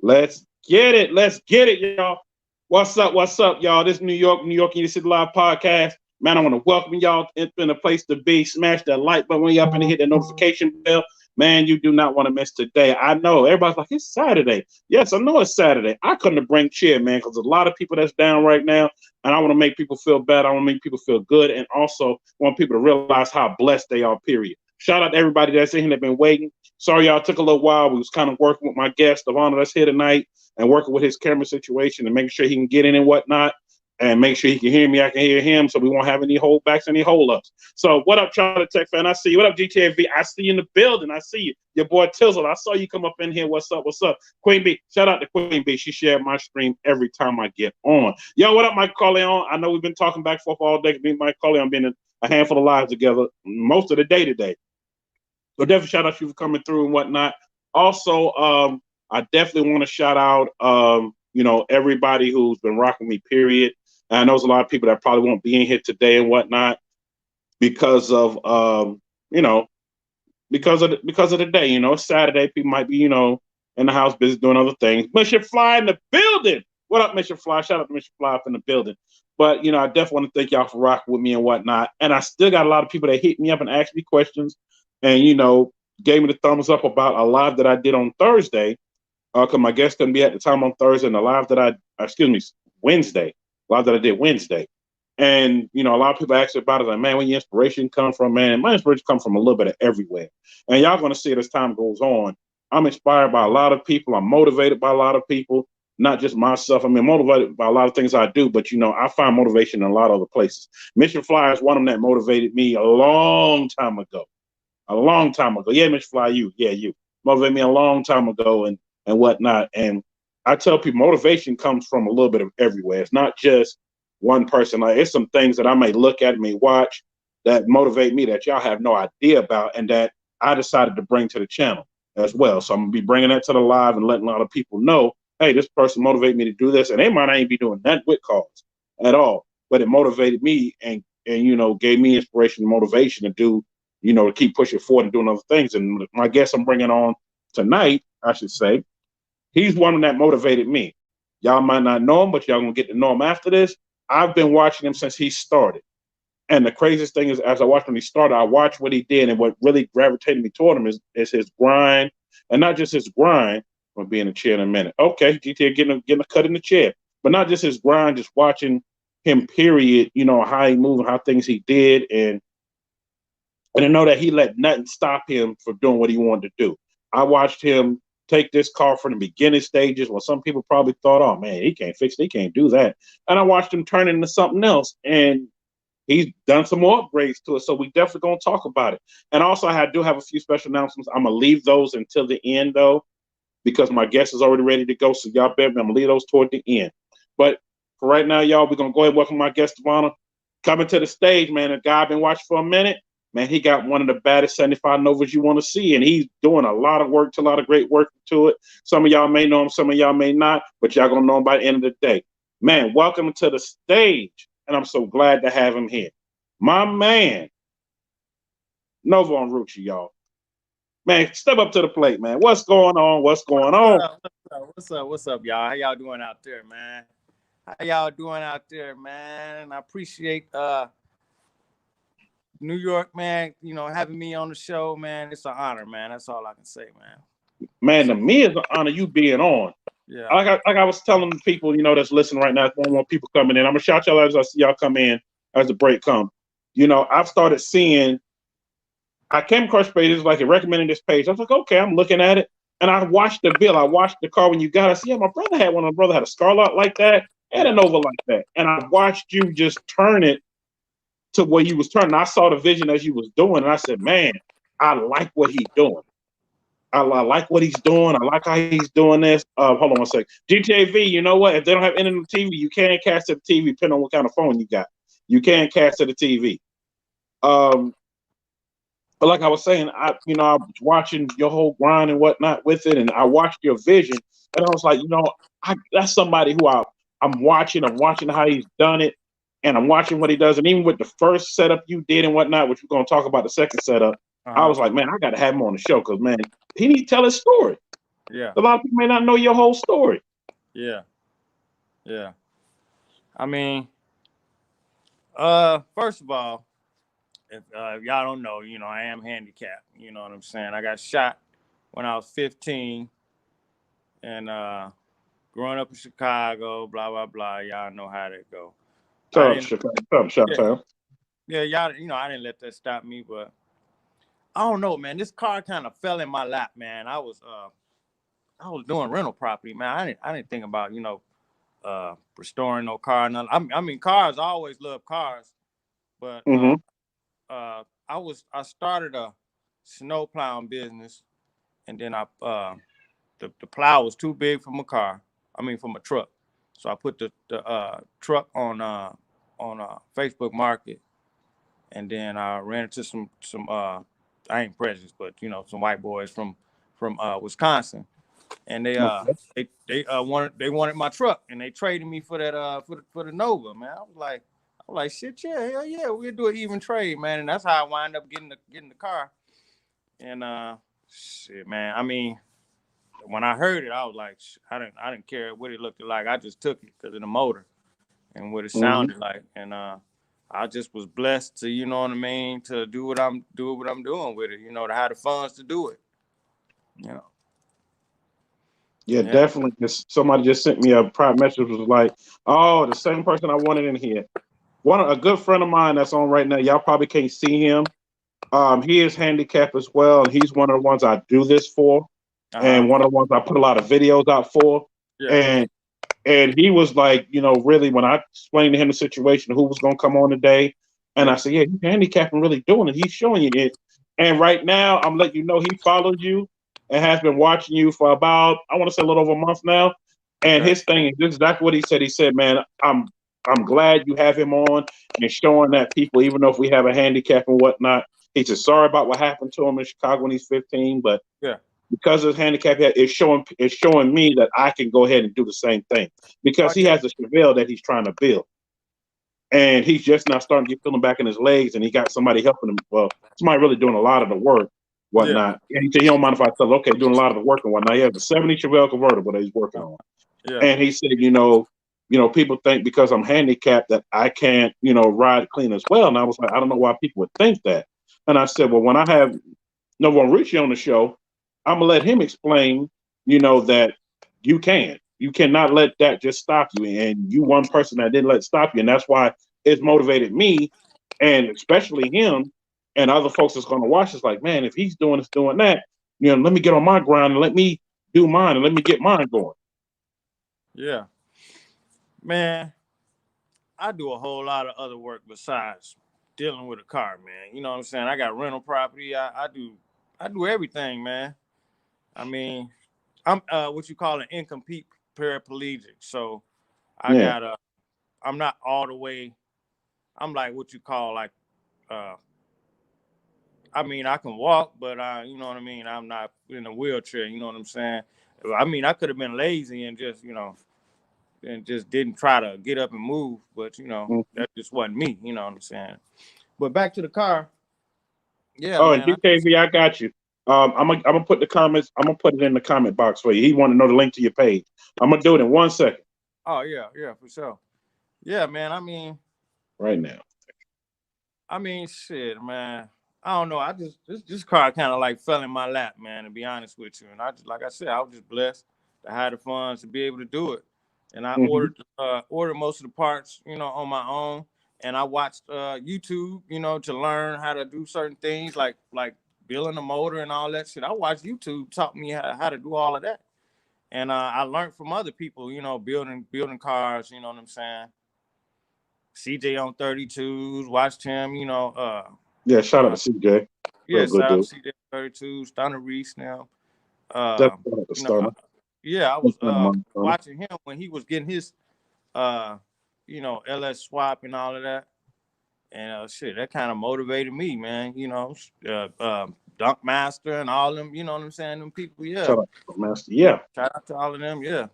Let's get it. Let's get it, y'all. What's up? What's up, y'all? This New York in Your City Live podcast. Man, I want to welcome y'all. It's been a place to be. Smash that like button when you're up and hit that notification bell. Man, you do not want to miss today. I know everybody's like, it's Saturday. Yes, I know it's Saturday. I couldn't have bring cheer, man, because there's a lot of people that's down right now, and I want to make people feel better. I want to make people feel good, and also want people to realize how blessed they are, period. Shout out to everybody that's in here that's been waiting. Sorry, y'all, took a little while. We was kind of working with my guest, of honor that's here tonight, and working with his camera situation and making sure he can get in and whatnot, and make sure he can hear me, I can hear him, so we won't have any holdbacks, any hold-ups. So what up, Charlie Tech fan? I see you. What up, GTAV? I see you in the building. I see you. Your boy Tizzle. I saw you come up in here. What's up? What's up? Queen B. Shout out to Queen B. She shared my stream every time I get on. Yo, what up, Mike Corleone? I know we've been talking back and forth all day. Me and Mike Corleone been in a handful of lives together most of the day today. So definitely shout out to you for coming through and whatnot. Also, I definitely want to shout out, everybody who's been rocking me, period. And I know there's a lot of people that probably won't be in here today and whatnot because of, because of the day. It's Saturday. People might be, in the house busy doing other things. Mission Fly in the building. What up, Mission Fly? Shout out to Mission Fly up in the building. But, I definitely want to thank y'all for rocking with me and whatnot. And I still got a lot of people that hit me up and asked me questions and, gave me the thumbs up about a live that I did on Thursday. Because my guest couldn't be at the time on Thursday, and the live that Wednesday. Live that I did Wednesday. And, a lot of people ask about it, like, man, where your inspiration come from, man? My inspiration comes from a little bit of everywhere. And y'all going to see it as time goes on. I'm inspired by a lot of people. I'm motivated by a lot of people, not just myself. I mean, motivated by a lot of things I do, but, I find motivation in a lot of other places. Mission Fly is one of them that motivated me a long time ago. Yeah, Mission Fly, you motivated me a long time ago and whatnot. And I tell people motivation comes from a little bit of everywhere. It's not just one person. Like, it's some things that I may look at, may watch that motivate me that y'all have no idea about, and that I decided to bring to the channel as well. So I'm gonna be bringing that to the live and letting a lot of people know, hey, this person motivated me to do this, and they might not even be doing that with cause at all, but it motivated me and gave me inspiration and motivation to do, to keep pushing forward and doing other things. And my guest I'm bringing on tonight, I should say, he's one that motivated me. Y'all might not know him, but y'all gonna get to know him after this. I've been watching him since he started. And the craziest thing is, as I watched when he started, I watched what he did, and what really gravitated me toward him is his grind, and not just his grind. I'll be in the chair in a minute. Okay, GTA getting a cut in the chair, but not just his grind, just watching him, period, how he moved and how things he did, and to know that he let nothing stop him from doing what he wanted to do. I watched him take this car from the beginning stages when some people probably thought, oh man, he can't fix it, he can't do that. And I watched him turn it into something else, and he's done some more upgrades to it. So we definitely gonna talk about it. And also I do have a few special announcements. I'm gonna leave those until the end though, because my guest is already ready to go. So y'all better, I'm gonna leave those toward the end. But for right now, y'all, we're gonna go ahead and welcome my guest of honor coming to the stage, man. A guy I've been watching for a minute. Man, he got one of the baddest 75 Novas you want to see, and he's doing a lot of work, a lot of great work to it. Some of y'all may know him, some of y'all may not, but y'all gonna know him by the end of the day. Man, welcome to the stage, and I'm so glad to have him here. My man, Nova and Rucci, y'all. Man, step up to the plate, man. What's going on? What's going on? What's up, y'all? How y'all doing out there, man? I appreciate New York, man, having me on the show, man. It's an honor, man. That's all I can say, man. Man, to me, it's an honor you being on. Yeah. Like I was telling the people, that's listening right now, more people coming in. I'm gonna shout y'all as I see y'all come in as the break come. I've started seeing. I came across pages like it recommended this page. I was like, okay, I'm looking at it, and I watched the bill. I watched the car when you got it. I said, yeah, my brother had one. My brother had a Scarlet like that and a Nova like that, and I watched you just turn it to where you was turning. I saw the vision as you was doing, and I said, man, I like what he's doing. I like what he's doing. I like how he's doing this. Hold on one second. GTAV, you know what? If they don't have internet TV, you can't cast to the TV, depending on what kind of phone you got. You can't cast to the TV. But like I was saying, I was watching your whole grind and whatnot with it, and I watched your vision, and I was like, that's somebody who I'm watching. I'm watching how he's done it, and I'm watching what he does. And even with the first setup you did and whatnot, which we're going to talk about the second setup, I was like, man, I got to have him on the show because, man, he need to tell his story. Yeah. A lot of people may not know your whole story. Yeah. Yeah. I mean, first of all, if y'all don't know, I am handicapped. You know what I'm saying? I got shot when I was 15, and growing up in Chicago, blah blah blah. Y'all know how that go. I Shut up, didn't. Chicago. Shut up, Shut Yeah, Town. yeah, y'all. I didn't let that stop me, but I don't know, man. This car kind of fell in my lap, man. I was doing rental property, man. I didn't think about restoring no car. None. I mean, cars. I always loved cars, but Mm-hmm. I started a snow plowing business, and then the plow was too big for my car. I mean, for my truck. So I put the truck on Facebook Market, and then I ran into some I ain't prejudiced, but some white boys from Wisconsin, and Okay. they wanted my truck, and they traded me for that for the Nova, man. I was like, shit, yeah, hell yeah, we'll do an even trade, man, and that's how I wind up getting the car, and shit, man. I mean, when I heard it, I was like, I didn't care what it looked like. I just took it because of the motor and what it Mm-hmm. sounded like, and I just was blessed to, you know what I mean, to do what I'm doing with it, to have the funds to do it, you know. Yeah, Yeah. definitely. Somebody just sent me a private message. Was like, oh, the same person I wanted in here. A good friend of mine that's on right now. Y'all probably can't see him. He is handicapped as well, and he's one of the ones I do this for, Uh huh. and one of the ones I put a lot of videos out for. Yeah. And he was like, really, when I explained to him the situation, who was going to come on today, and I Yeah. said, yeah, he's handicapped and really doing it. He's showing you it. And right now, I'm letting you know he follows you and has been watching you for about, I want to say a little over a month now. And Okay. his thing is this is exactly what he said. He said, man, I'm glad you have him on and showing that people, even though if we have a handicap and whatnot, he said sorry about what happened to him in Chicago when he's 15, but Yeah. because of his handicap, it's showing me that I can go ahead and do the same thing because Oh he yeah. has a Chevelle that he's trying to build, and he's just now starting to get feeling back in his legs, and he got somebody helping him. Well, somebody really doing a lot of the work, Yeah. whatnot. And he said he don't mind if I tell him, okay, doing a lot of the work and whatnot. He has a '70 Chevelle convertible that he's working on, Yeah. and he said, people think because I'm handicapped that I can't, ride clean as well. And I was like, I don't know why people would think that. And I said, well, when I have no one Rucci on the show, I'm gonna let him explain, that you can. You cannot let that just stop you. And you one person that didn't let it stop you. And that's why it's motivated me and especially him and other folks that's gonna watch it's like, man, if he's doing this, doing that, let me get on my ground and let me do mine and let me get mine going. Yeah. Man, I do a whole lot of other work besides dealing with a car, man. You know what I'm saying? I got rental property. I do everything, man. I mean, I'm what you call an incomplete paraplegic. So I Yeah. got I'm not all the way. I'm like what you call like uh I mean I can walk, but you know what I mean, I'm not in a wheelchair, you know what I'm saying? I mean I could have been lazy and just, and just didn't try to get up and move, but Mhm. that just wasn't me, you know what I'm saying? But back to the car. Yeah, Oh, and man. DKV, I got you. I'm gonna put the comments. I'm gonna put it in the comment box for you. He want to know the link to your page. I'm gonna do it in 1 second Oh yeah, yeah, for sure. Yeah, man. I mean, right now. shit, man. I don't know. I just this car kind of like fell in my lap, man. To be honest with you, and I just like I said, I was just blessed to have the funds to be able to do it, and I Hmm. ordered most of the parts, on my own, and I watched YouTube, to learn how to do certain things like building a motor and all that shit. I watched YouTube taught me how to do all of that, and I learned from other people, building cars. You know what I'm saying? CJ on 32s, watched him, Yeah, shout out to uh, CJ, real yeah, good shout out dude. to CJ 32s, Stunner Reese now. That's Uh, shout out to you know, Stunner. yeah, I That's was one of mine, Stunner. watching him when he was getting his uh, LS swap and all of that. And shit, that kind of motivated me, man. Dunk Master and all them, you know what I'm saying? Them people, yeah. Shout out to Master. Yeah. Yeah, Shout out to all of them, yeah.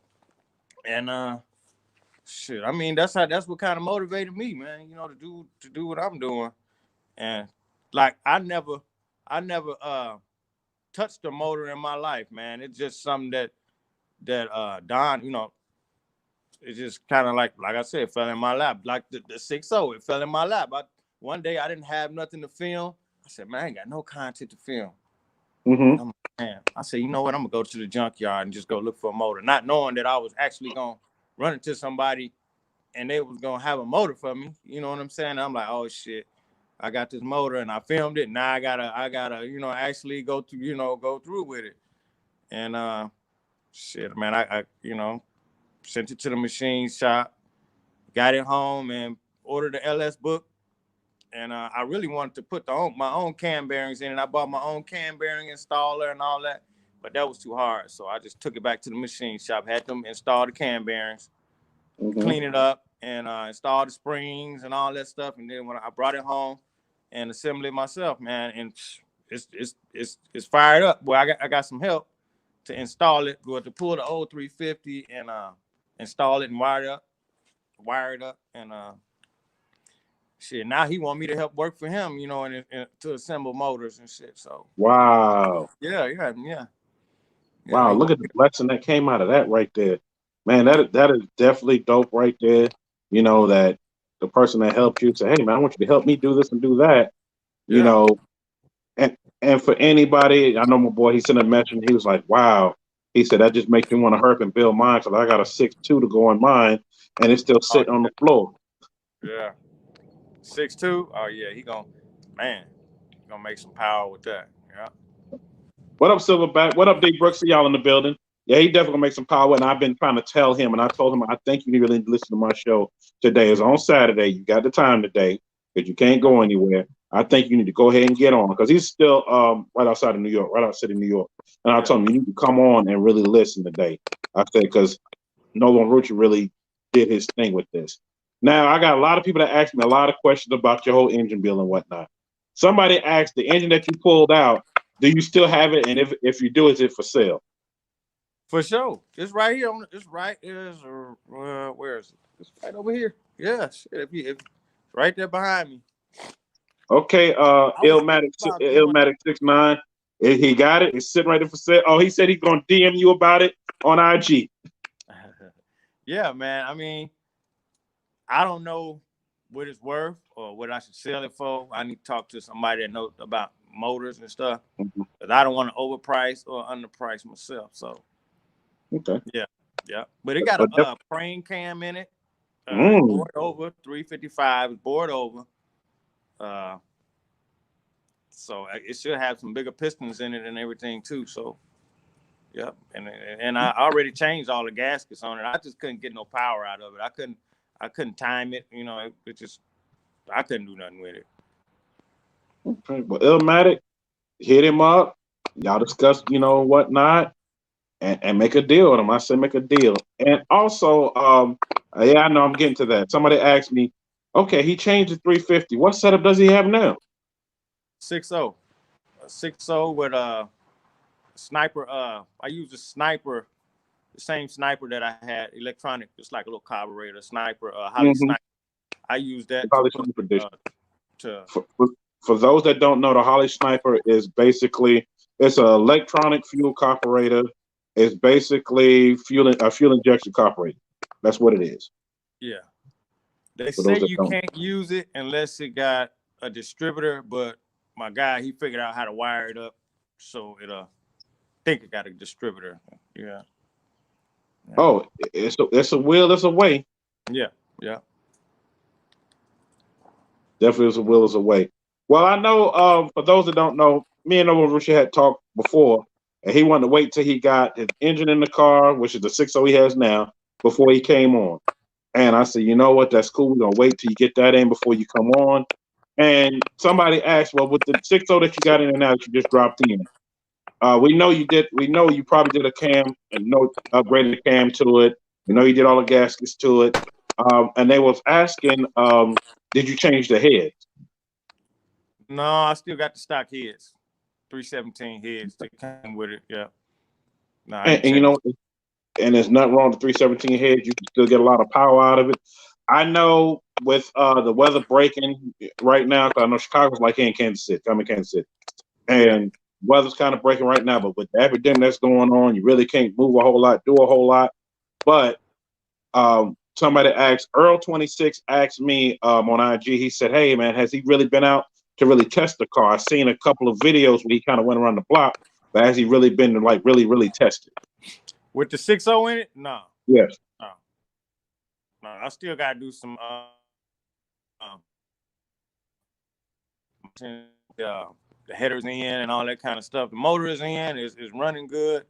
And shit, I mean that's what kind of motivated me, man, to do what I'm doing. And like I never touched a motor in my life, man. It's just something that Don, it's just kind of like I said, it fell in my lap. Like the 6.0, it fell in my lap. One day I didn't have nothing to film. I said, man, I ain't got no content to film. Mm-hmm. I said, you know what? I'm gonna go to the junkyard and just go look for a motor, not knowing that I was actually gonna run into somebody and they was gonna have a motor for me. You know what I'm saying? I'm like, oh shit, I got this motor and I filmed it. Now I gotta, actually go through with it. And shit, man, I sent it to the machine shop, got it home and ordered the LS book. And I really wanted to put my own cam bearings in it. I bought my own cam bearing installer and all that, but that was too hard. So I just took it back to the machine shop, had them install the cam bearings, clean it up, and install the springs and all that stuff. And then when I brought it home and assembled it myself, man, and it's fired up. Well, I got some help to install it, go to pull the old 350 and install it and wire it up, and shit. Now he want me to help work for him, and to assemble motors and shit. So Wow. yeah. Wow, look at the blessing that came out of that right there. Man, that is definitely dope right there. You know, that the person that helped you say, hey man, I want you to help me do this and do that. You Yeah. know, and for anybody, I know my boy, he sent a message and he was like, wow. He said that just makes me want to hurry and build mine because I got a 6.2 to go on mine and it's still sitting on the floor. Yeah. 6.2. Oh yeah, he gonna make some power with that. Yeah. What up, Silverback? What up, D Brooks? See y'all in the building. Yeah, he definitely gonna make some power. And I've been trying to tell him, and I told him I think you need to listen to my show today. It's on Saturday. You got the time today because you can't go anywhere. I think you need to go ahead and get on because he's still right outside of New York, right outside of New York. And I told him you need to come on and really listen today. I said because Nolan Rucci really did his thing with this. Now I got a lot of people that ask me a lot of questions about your whole engine bill and whatnot. Somebody asked the engine that you pulled out. Do you still have it? And if you do, is it for sale? For sure. It's right here. It's right. Where is it? It's right over here. Yeah. Shit, if right there behind me. Okay. Illmatic 69. He got it. It's sitting right there for sale. Oh, he said he's gonna DM you about it on IG. Yeah, man. I mean, I don't know what it's worth or what I should sell it for. I need to talk to somebody that knows about motors and stuff. Because I don't want to overprice or underprice myself. So okay. Yeah. But it got a crane cam in it. Board over 355 is board over. So it should have some bigger pistons in it and everything too. So yeah. And I already changed all the gaskets on it. I just couldn't get no power out of it. I couldn't time it, it just I couldn't do nothing with it. Okay. Well, Illmatic, hit him up. Y'all discuss, whatnot, and make a deal with him. I say make a deal. And also, yeah, I know I'm getting to that. Somebody asked me, okay, he changed the 350. What setup does he have now? 6.0. A 6.0 with a sniper. I use a sniper, the same sniper that I had, electronic, just like a little carburetor sniper, Holly sniper. I use that for those that don't know, the Holly Sniper is basically it's an electronic fuel carburetor. It's basically fuel injection carburetor. That's what it is. Yeah. They say you can't use it unless it got a distributor, but my guy, he figured out how to wire it up, so it think it got a distributor. Yeah. Oh, it's a will, it's a way. Yeah. Definitely is a will, is a way. Well, I know for those that don't know, me and Nolan Rucci had talked before, and he wanted to wait till he got his engine in the car, which is the 6.0 he has now, before he came on. And I said, you know what, that's cool. We're gonna wait till you get that in before you come on. And somebody asked, well, with the 6.0 that you got in and now that you just dropped in, we know you did. We know you probably did a cam and upgraded the cam to it. We know you did all the gaskets to it. And they was asking, did you change the heads? No, I still got the stock heads, 317 heads that came with it. Yeah. No, and there's nothing wrong with the 317 heads. You can still get a lot of power out of it. I know with the weather breaking right now, because I know Chicago's like here in Kansas City. I'm in Kansas City, and weather's kind of breaking right now, but with the epidemic that's going on, you really can't move a whole lot, do a whole lot. But somebody asked, Earl26 asked me on IG, he said, hey, man, has he really been out to really test the car? I've seen a couple of videos where he kind of went around the block, but has he really been to like really test it? With the 6.0 in it? No. Yes. No. No, I still got to do some the headers in and all that kind of stuff. The motor is in, is running good.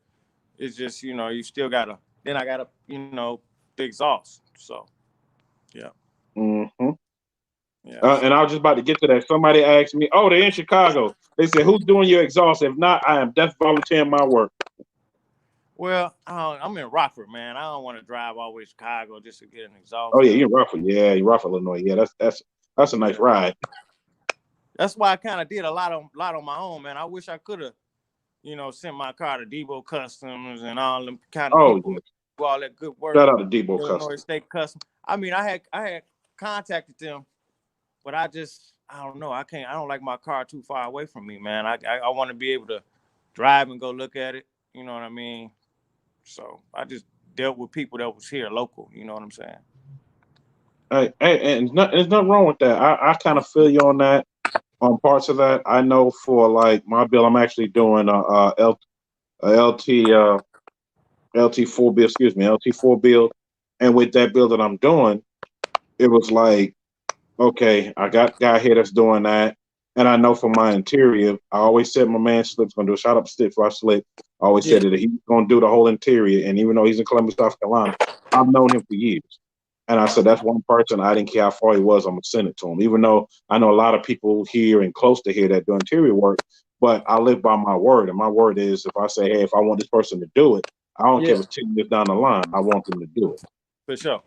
It's just, you still got to, then I got to, the exhaust. So, yeah. Mm-hmm. Yeah. And I was just about to get to that. Somebody asked me, oh, they're in Chicago. They said, who's doing your exhaust? If not, I am definitely volunteering my work. Well, I'm in Rockford, man. I don't want to drive all the way to Chicago just to get an exhaust. Oh, yeah, you're in Rockford. Yeah, you're Rockford, Illinois. Yeah, that's a nice ride. That's why I kind of did a lot on my own, man. I wish I could have, sent my car to Debo Customs and all them kind of people do all that good work. Shout out to Debo Illinois Customs. State Customs. I mean, I had contacted them, but I don't know. I don't like my car too far away from me, man. I want to be able to drive and go look at it. You know what I mean? So I just dealt with people that was here local. You know what I'm saying? Hey, and there's nothing wrong with that. I kind of feel you on that, on parts of that. I know for like my bill, I'm actually doing a LT4 build, LT4 build. And with that build that I'm doing, it was like, okay, I got a guy here that's doing that. And I know for my interior, I always said my man Slip's gonna do a shout out to Slip for I Slip. I always said that he's gonna do the whole interior. And even though he's in Columbus, South Carolina, I've known him for years. And I said, that's one person I didn't care how far he was, I'm gonna send it to him. Even though I know a lot of people here and close to here that do interior work, but I live by my word. And my word is if I say, hey, if I want this person to do it, I don't care if it's 10 years down the line, I want them to do it. For sure.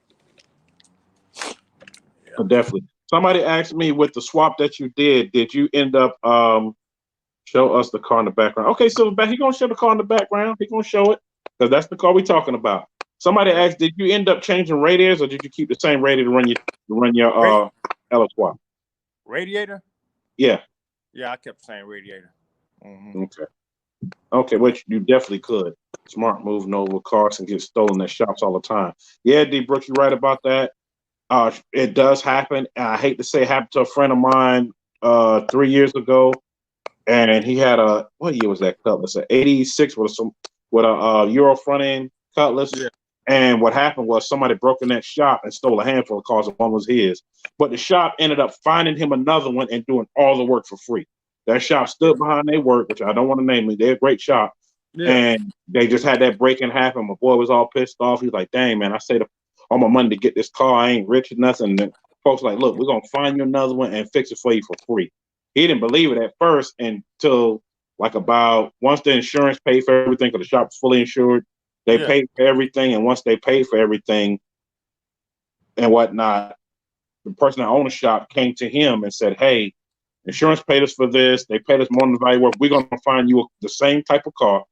But definitely. Somebody asked me with the swap that you did you end up show us the car in the background? Okay, Silverback, he's gonna show the car in the background. He's gonna show it because that's the car we're talking about. Somebody asked, did you end up changing radiators or did you keep the same radiator to run your LS swap? Radiator? Yeah. Yeah, I kept the same radiator. Mm-hmm. Okay, which you definitely could. Smart move, Nova cars and get stolen at shops all the time. Yeah, D Brooks, you're right about that. It does happen. And I hate to say it happened to a friend of mine 3 years ago. And he had what year was that Cutlass? An 86 with a Euro front end Cutlass. Yeah. And what happened was somebody broke in that shop and stole a handful of cars and one was his. But the shop ended up finding him another one and doing all the work for free. That shop stood behind their work, which I don't want to name it. They're a great shop. Yeah. And they just had that break-in happen. My boy was all pissed off. He's like, dang, man, I saved all my money to get this car. I ain't rich or nothing. And folks like, look, we're going to find you another one and fix it for you for free. He didn't believe it at first until like once the insurance paid for everything, because the shop was fully insured, they paid for everything. And once they paid for everything and whatnot, the person that owned the shop came to him and said, hey, insurance paid us for this. They paid us more than the value work. We're going to find you the same type of car.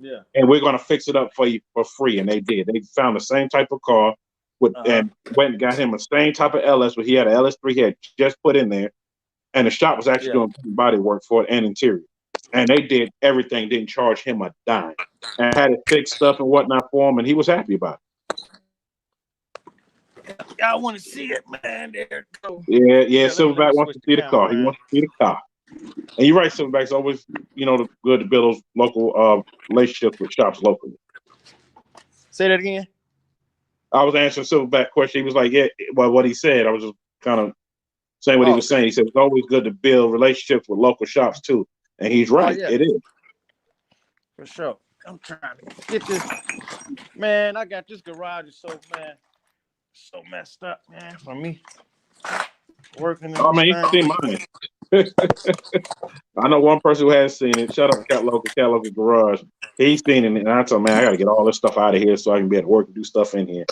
Yeah. And we're going to fix it up for you for free. And they did. They found the same type of car and went and got him the same type of LS, but he had an LS3 he had just put in there. And the shop was actually doing body work for it and interior. And they did everything, didn't charge him a dime. And had it fixed stuff and whatnot for him, and he was happy about it. I want to see it, man. There it goes. Yeah, Silverback wants to see the car. He wants to see the car. And you're right, Silverback's always, good to build those local relationships with shops locally. Say that again. I was answering Silverback question. He was like, yeah, well, what he said, I was just kind of saying what he was saying. He said it's always good to build relationships with local shops too. And he's right. It is. For sure. I'm trying to get this. Man, I got this garage is so messed up, man, for me. Working in man, you can see mine. I know one person who has seen it. Shout out to Cat Local Garage. He's seen it, and I told him, man, I got to get all this stuff out of here so I can be able to work and do stuff in here.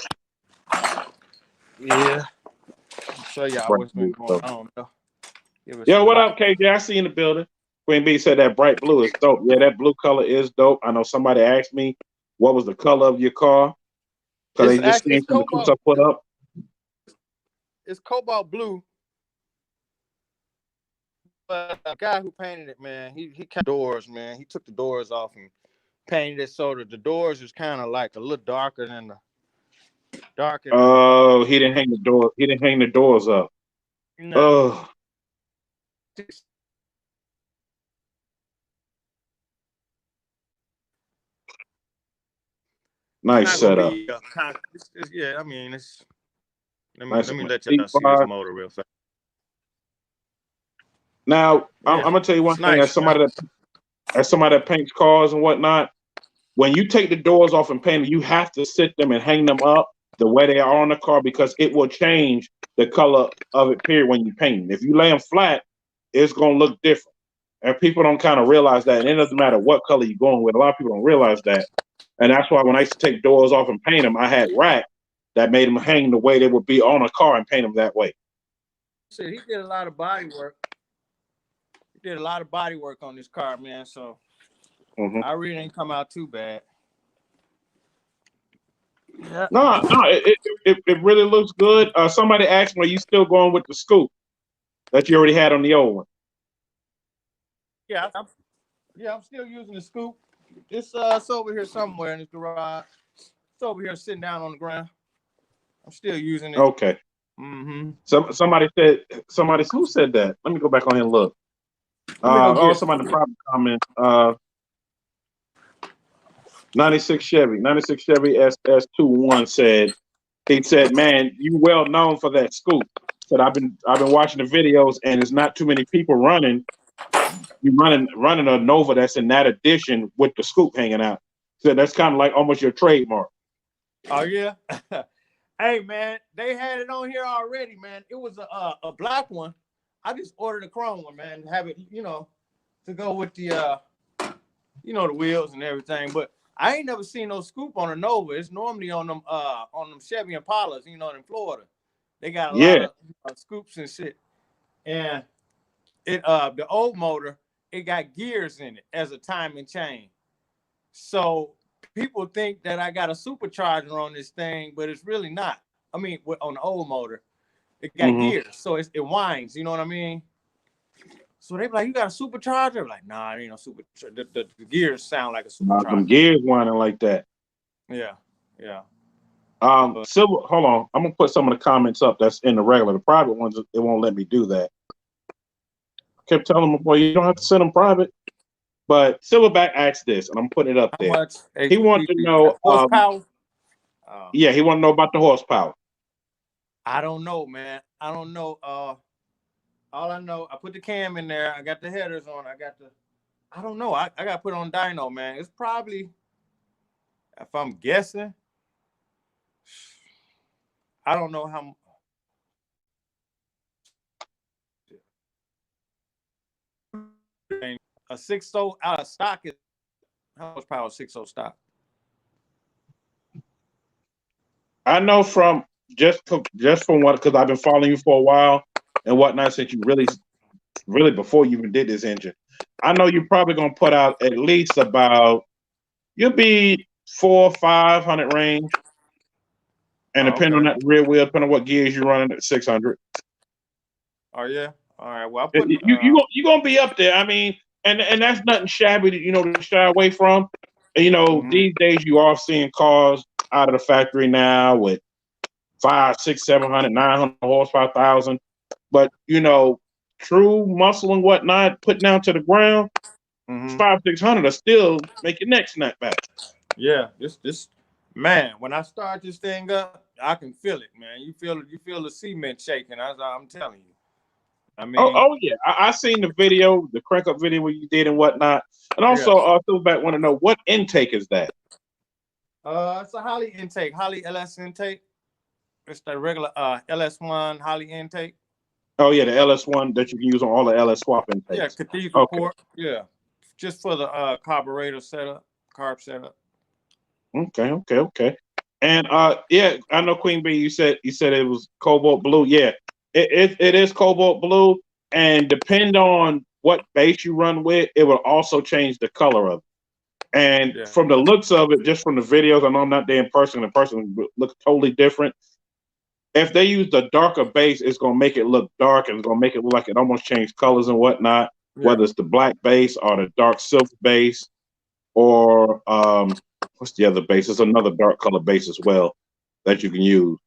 Yeah. I'll show y'all what's been going on, though. Yo, what up, KJ? I see you in the building. Queen B said that bright blue is dope. Yeah, that blue color is dope. I know somebody asked me what was the color of your car. Because they just seen some clips I put up. It's cobalt blue. But the guy who painted it, man, he cut doors, man. He took the doors off and painted it so that the doors is kind of like a little darker than the darker than Oh, he didn't hang the door. He didn't hang the doors up. no. Oh, It's nice not gonna setup. be yeah. I mean, it's Nice let me one. let y'all see this motor real fast. Now, I'm Yeah, gonna tell you one it's thing. nice, man. As somebody that paints cars and whatnot, when you take the doors off and paint them, you have to sit them and hang them up the way they are on the car because it will change the color of it. Period. When you paint it, if you lay them flat, it's gonna look different. And people don't kind of realize that. And it doesn't matter what color you're going with. A lot of people don't realize that. And that's why when I used to take doors off and paint them, I had rack that made them hang the way they would be on a car and paint them that way. So he did a lot of body work. He did a lot of body work on this car, man. So I really ain't come out too bad. Yeah. No, it really looks good. Somebody asked me, are you still going with the scoop that you already had on the old one? Yeah, I'm still using the scoop. It's over here somewhere in this garage. It's over here sitting down on the ground. I'm still using it. Okay. Mm-hmm. Somebody who said that? Let me go back on here and look. Somebody in the private comment. 96 Chevy SS21 said, he said, man, you well known for that scoop. Said I've been watching the videos and there's not too many people running. You running a Nova that's in that edition with the scoop hanging out. So that's kind of like almost your trademark. Oh yeah. Hey man, they had it on here already, man. It was a black one. I just ordered a chrome one, man. Have it, to go with the the wheels and everything. But I ain't never seen no scoop on a Nova. It's normally on them Chevy Impalas, in Florida. They got a lot of scoops and shit. And it the old motor, it got gears in it as a timing chain. So people think that I got a supercharger on this thing, but it's really not. I mean, on the old motor, it got gears, so it winds. You know what I mean? So they be like, "You got a supercharger?" I'm like, "Nah, it ain't no supercharger. The gears sound like a supercharger." Some gears winding like that. Yeah. Silver. Hold on, I'm gonna put some of the comments up that's in the regular. The private ones, it won't let me do that. I kept telling them, "Boy, you don't have to send them private." But Silverback asked this, and I'm putting it up there. How much He wanted to know horsepower. Yeah, he wanted to know about the horsepower. I don't know, man. I don't know. All I know, I put the cam in there. I got the headers on. I don't know. I got to put on dyno, man. It's probably, if I'm guessing, I don't know how. A 6.0 out of stock is how much power 6.0 stock? I know from just from what, because I've been following you for a while and whatnot since you really before you even did this engine. I know you're probably gonna put out at least about, you'll be 400 or 500 range, and depending on that rear wheel, depending on what gears you're running, at 600. Oh yeah. All right. Well, I put you gonna be up there. I mean, and that's nothing shabby to shy away from. These days you are seeing cars out of the factory now with 500, 600, 700, 900 horsepower, 1,000. But true muscle and whatnot, put down to the ground, 500, 600 will still make your neck snap back. Yeah, this man. When I start this thing up, I can feel it, man. You feel the cement shaking. I'm telling you. I mean, oh yeah, I seen the video, the crank up video where you did and whatnot. And also, Silverback want to know what intake is that? It's a Holley intake, Holley LS intake. It's the regular LS1 Holley intake. Oh yeah, the LS1 that you can use on all the LS swap intakes. Yeah, cathedral port. Yeah, just for the carburetor setup, carb setup. Okay. And yeah, I know Queen Bee. You said it was cobalt blue. Yeah, it is cobalt blue, and depend on what base you run with, it will also change the color of it. And from the looks of it, just from the videos, I know I'm not there in person. The person looks totally different. if they use the darker base, it's gonna make it look dark and it's gonna make it look like it almost changed colors and whatnot. Yeah. Whether it's the black base or the dark silver base, or what's the other base? There's another dark color base as well that you can use.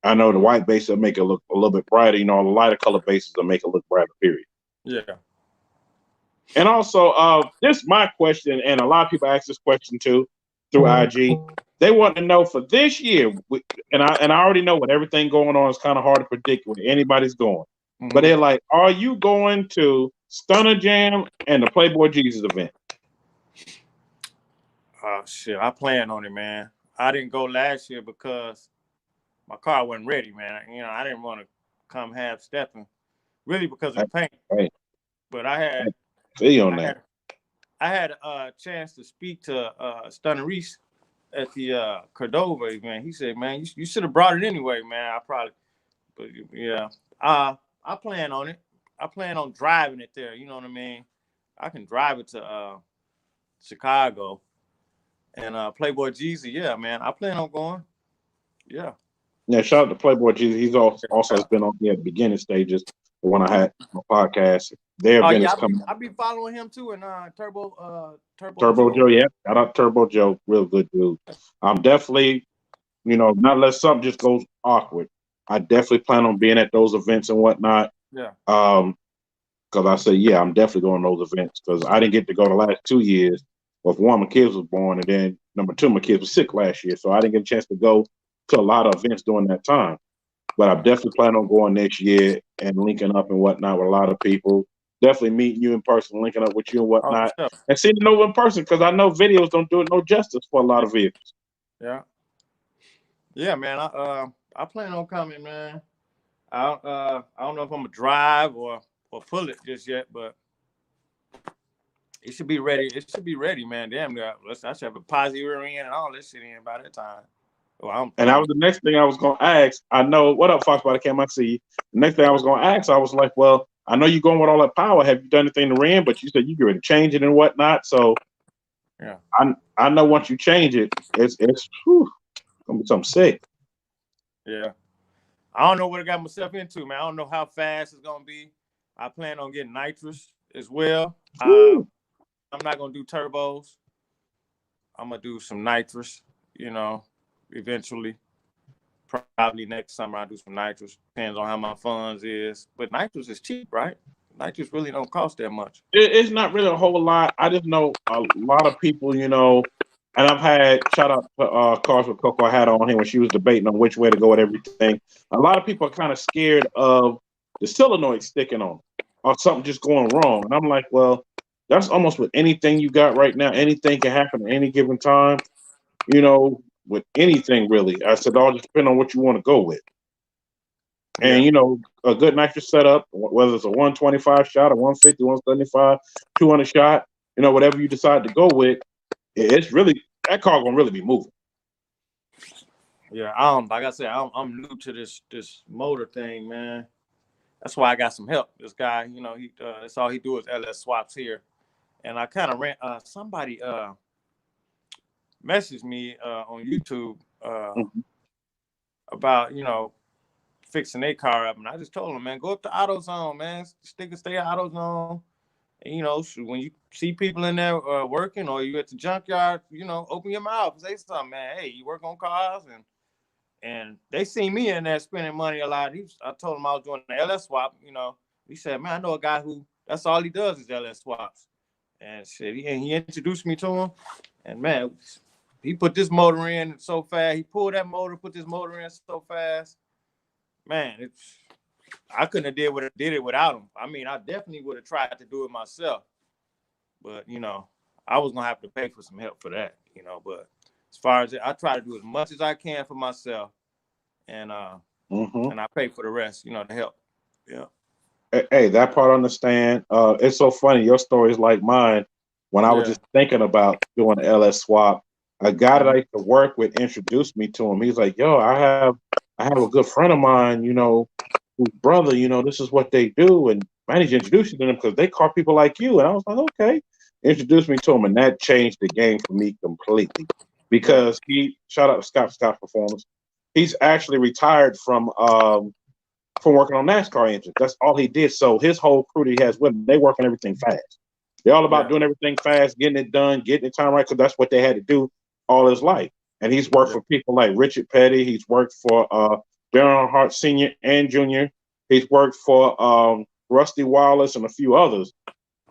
I know the white base will make it look a little bit brighter. You know, the lighter color bases will make it look brighter. Period. Yeah. And also, this is my question, and a lot of people ask this question too through IG. They want to know for this year, and I already know with everything going on, it's kind of hard to predict where anybody's going. But they're like, are you going to Stunner Jam and the Playboy Jesus event? Oh shit, I plan on it, man. I didn't go last year because my car wasn't ready, man. You know, I didn't want to come half stepping, really because of the paint. Right. But I had I had a chance to speak to Stunner Reese at the Cordova event. He said, "Man, you should have brought it anyway, man. I probably, but yeah, I plan on it. I plan on driving it there. You know what I mean? I can drive it to Chicago and Playboy Jeezy. Yeah, man. I plan on going. Yeah. Yeah, shout out to Playboy Jesus. He's also has been on the beginning stages when I had my podcast. Their event is coming. I be following him too, and Turbo Joe. Yeah, shout out Turbo Joe, real good dude. I'm definitely, not unless something just goes awkward. I definitely plan on being at those events and whatnot. Yeah. Because I said, yeah, I'm definitely going to those events because I didn't get to go the last 2 years. Well, for one, my kids was born, and then number two, my kids were sick last year, so I didn't get a chance to go to a lot of events during that time. But I'm definitely planning on going next year and linking up and whatnot with a lot of people. Definitely meeting you in person, linking up with you and whatnot, and seeing it over in person because I know videos don't do it no justice for a lot of vehicles. Yeah. Yeah, man. I plan on coming, man. I don't know if I'm gonna drive or pull it just yet, but it should be ready. It should be ready, man. Damn, I should have a positive rear end and all this shit in by that time. And that was the next thing I was going to ask. I know, what up, Fox? By the cam, I see you. The next thing I was going to ask, I was like, well, I know you're going with all that power. Have you done anything to rim? But you said you're going to change it and whatnot. So, yeah, I know once you change it, it's going to be something sick. Yeah. I don't know what I got myself into, man. I don't know how fast it's going to be. I plan on getting nitrous as well. I'm not going to do turbos. I'm going to do some nitrous, eventually. Probably next summer I'll do some nitrous. Depends on how my funds is. But nitrous is cheap, right? Nitrous really don't cost that much. It's not really a whole lot. I just know a lot of people, and I've had shout out to Cars with Coco had on here when she was debating on which way to go with everything. A lot of people are kind of scared of the solenoid sticking on or something just going wrong. And I'm like, well, that's almost with anything you got right now. Anything can happen at any given time. With anything really. I said, all just depend on what you want to go with. And, a good nitrous setup, whether it's a 125 shot, a 150, 175, 200 shot, whatever you decide to go with, it's really, that car going to really be moving. Yeah, like I said, I'm new to this motor thing, man. That's why I got some help. This guy, that's all he do is LS swaps here. And I kind of ran, somebody messaged me on YouTube about, fixing their car up. And I just told him, man, go up to AutoZone, man. Stay at AutoZone. And, when you see people in there working or you at the junkyard, open your mouth and say something, man. Hey, you work on cars? And they see me in there spending money a lot. I told him I was doing the LS swap, He said, man, I know a guy who, that's all he does is LS swaps. And shit, he introduced me to him. And, man, he put this motor in so fast. He pulled that motor, put this motor in so fast. Man, I couldn't have did it without him. I mean, I definitely would have tried to do it myself. But, I was going to have to pay for some help for that, But as far as I try to do as much as I can for myself. And and I pay for the rest, to help. Yeah. Hey, that part I understand. It's so funny. Your story is like mine. When I was just thinking about doing the LS swap, a guy that I used to work with introduced me to him. He's like, yo, I have a good friend of mine, whose brother, this is what they do. And I need to introduce you to them because they call people like you. And I was like, okay. Introduced me to him. And that changed the game for me completely because shout out to Scott Performance. he's actually retired from working on NASCAR engines. That's all he did. So his whole crew that he has with him, they work on everything fast. They're all about Yeah. doing everything fast, getting it done, getting it time right, because that's what they had to do all his life. And he's worked for people like Richard Petty. He's worked for Darren Hart Sr. and Jr. He's worked for Rusty Wallace and a few others.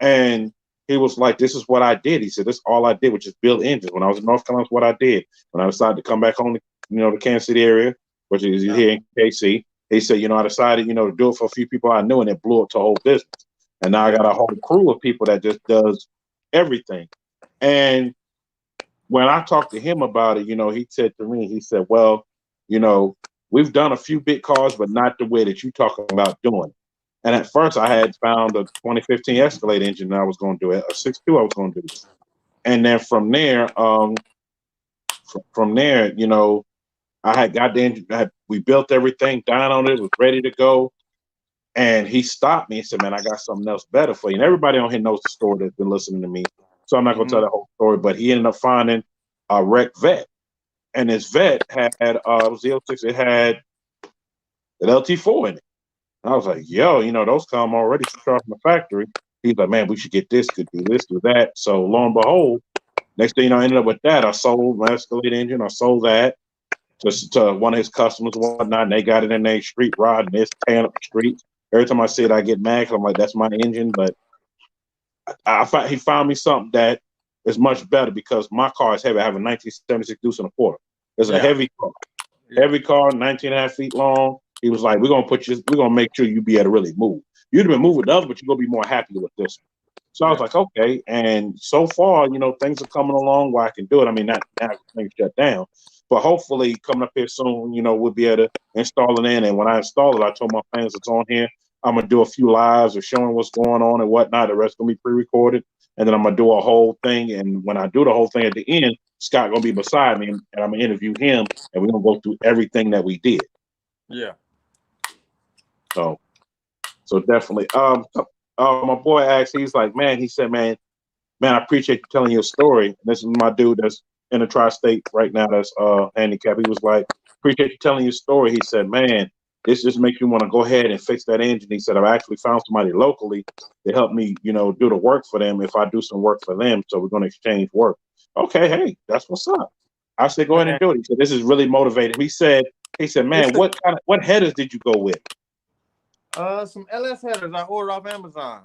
And he was like, this is what I did. He said, this is all I did, which is build engines. When I was in North Carolina, that's what I did. When I decided to come back home to, the Kansas City area, which is here in KC, he said, I decided, to do it for a few people I knew, and it blew up to a whole business. And now I got a whole crew of people that just does everything. And when I talked to him about it, he said to me, he said, well, we've done a few big cars, but not the way that you talking about doing. And at first I had found a 2015 Escalade engine that I was going to do it, a 6.2 I was going to do. And then from there, I had got the engine, we built everything down on it, was ready to go. And he stopped me and said, man, I got something else better for you. And everybody on here knows the story that's been listening to me. So I'm not going to tell the whole story, but he ended up finding a wrecked Vet. And his Vet had, it was the 06, it had an LT4 in it. And I was like, yo, those come already straight from the factory. He's like, man, we should get this, could do this, do that. So lo and behold, next thing I ended up with that. I sold my Escalade engine. I sold that to one of his customers and whatnot. And they got it in their street riding this, tearing up the streets. Every time I see it, I get mad because I'm like, that's my engine. But he found me something that is much better because my car is heavy. I have a 1976 Deuce and a quarter. It's a heavy car. Heavy car, 19 and a half feet long. He was like, we're going to make sure you be able to really move. You'd have been moving the other, but you're going to be more happy with this one. So I was like, okay. And so far, things are coming along where I can do it. I mean, not now things shut down, but hopefully coming up here soon, we'll be able to install it in. And when I install it, I told my fans it's on here. I'm going to do a few lives of showing what's going on and whatnot. The rest going to be pre-recorded. And then I'm going to do a whole thing. And when I do the whole thing at the end, Scott going to be beside me and I'm going to interview him. And we're going to go through everything that we did. Yeah. So definitely. My boy asked, he's like, man, he said, man, I appreciate you telling your story. And this is my dude that's in the tri-state right now that's handicapped. He was like, appreciate you telling your story. He said, man, this just makes you want to go ahead and fix that engine. He said, I've actually found somebody locally to help me, do the work for them if I do some work for them. So we're going to exchange work. Okay, hey, that's what's up. I said, go ahead and do it. He said, this is really motivating. He said, man, what headers did you go with? Some LS headers I ordered off Amazon.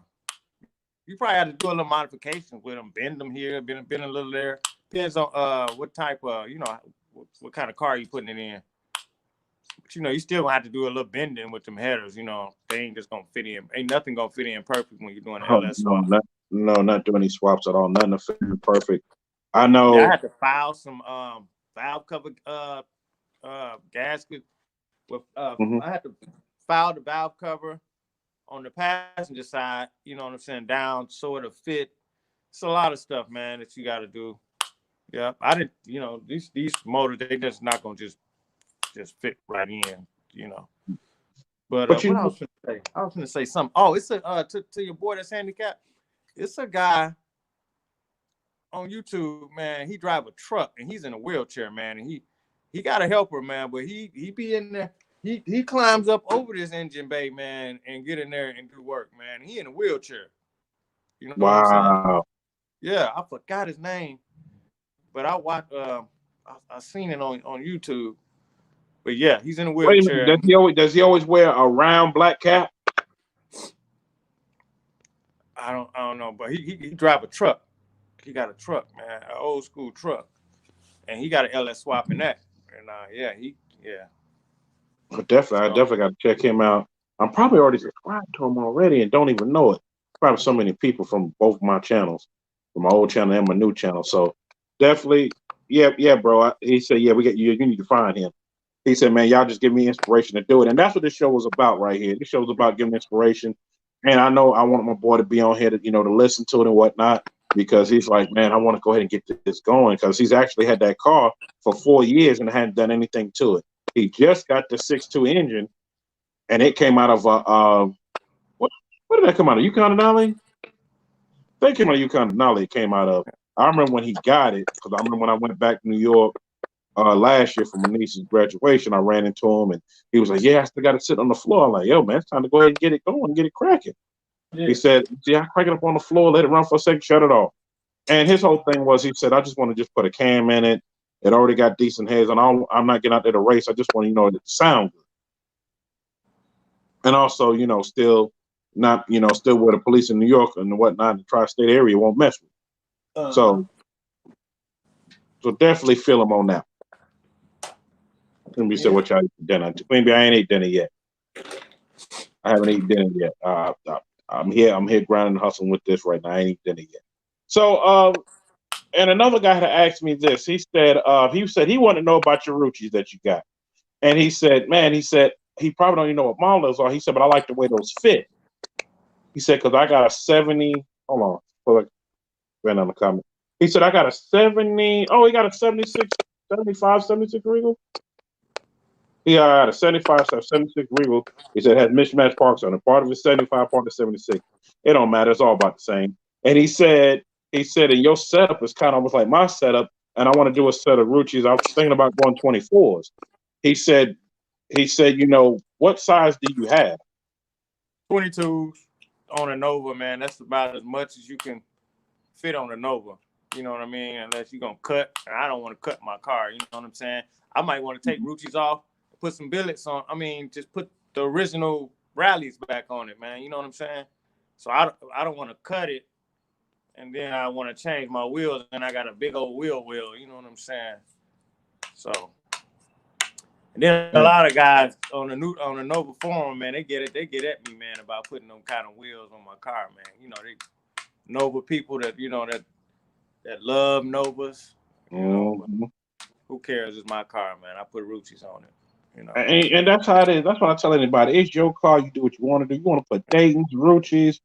You probably had to do a little modifications with them, bend them here, bend a little there. Depends on what type of, what kind of car you putting it in. But you still gonna have to do a little bending with them headers. They ain't just gonna fit in. Ain't nothing gonna fit in perfect when you're doing an LS swap. Not doing any swaps at all. Nothing to fit in perfect. I know. Yeah, I had to file some valve cover gasket with I had to file the valve cover on the passenger side, you know what I'm saying, down so it'll fit. It's a lot of stuff, man, that you got to do. Yeah, I didn't, these motors, they just not gonna just fit right in, But what I was gonna say, I was gonna say something. Oh, it's a to your boy that's handicapped. It's a guy on YouTube, man. He drive a truck and he's in a wheelchair, man, and he got a helper, man, but he be in there. He climbs up over this engine bay, man, and get in there and do work, man. He in a wheelchair. You know what I'm saying? Yeah, I forgot his name, but I watched. I seen it on YouTube. But yeah, he's in a wheelchair. Wait a minute, does he always wear a round black cap? I don't know, but he drive a truck. He got a truck, man, an old school truck, and he got an LS swap in that. And I definitely got to check him out. I'm probably already subscribed to him already and don't even know it. Probably so many people from both my channels, from my old channel and my new channel. So definitely, yeah, bro. He said, yeah, we get you. You need to find him. He said, man, y'all just give me inspiration to do it, and that's what this show was about right here. This show was about giving inspiration, and I know I want my boy to be on here to to listen to it and whatnot because he's like, man, I want to go ahead and get this going because he's actually had that car for 4 years and hadn't done anything to it. He just got the 6.2 engine, and it came out of what did that come out of? Yukon Denali? They came out of Yukon Denali. It came out of. I remember when he got it because I remember when I went back to New York last year for my niece's graduation. I ran into him and he was like, "Yeah, I still got to sit on the floor." I'm like, "Yo, man, it's time to go ahead and get it going, get it cracking." He Yeah. said, "Yeah, crack it up on the floor, let it run for a second, shut it off." And his whole thing was, he said, "I just want to just put a cam in it. It already got decent heads, and I'm not getting out there to race. I just want to, it to sound good, and also, still not, still where the police in New York and whatnot, the tri-state area won't mess with. So, so definitely feel him on that. Let me say Yeah. what y'all eat for dinner. Maybe I ain't ate dinner yet. I haven't eaten dinner yet. I'm here grinding and hustling with this right now. I ain't eaten dinner yet. So, and another guy had asked me this. He said he wanted to know about your Ruchis that you got. And he said, man, he probably don't even know what model those are. He said, but I like the way those fit. He said, because I got a 70. Hold on. Hold on the comment. He said, I got a 70. Oh, he got a 76, 75, 76 Regal. He got a 75, 76 Regal. He said, it has mismatched parks on it. Part of it's 75, part of 76. It don't matter. It's all about the same. And and your setup is kind of almost like my setup. And I want to do a set of Ruchis. I was thinking about going 24s. He said, what size do you have? 22s on a Nova, man. That's about as much as you can fit on a Nova. You know what I mean? Unless you're gonna cut, and I don't want to cut my car. You know what I'm saying? I might want to take Rucci's off, put some billets on. I mean, just put the original rallies back on it, man. You know what I'm saying? So I don't want to cut it, and then I want to change my wheels, and I got a big old wheel. You know what I'm saying? So, and then a lot of guys on the Nova forum, man, they get at me, man, about putting them kind of wheels on my car, man. You know, they Nova people that that love Novas. You know, but who cares? It's my car, man. I put Rucci's on it. You know, and that's how it is. That's what I tell anybody. It's your car. You do what you want to do. You want to put Dayton's, Rucci's,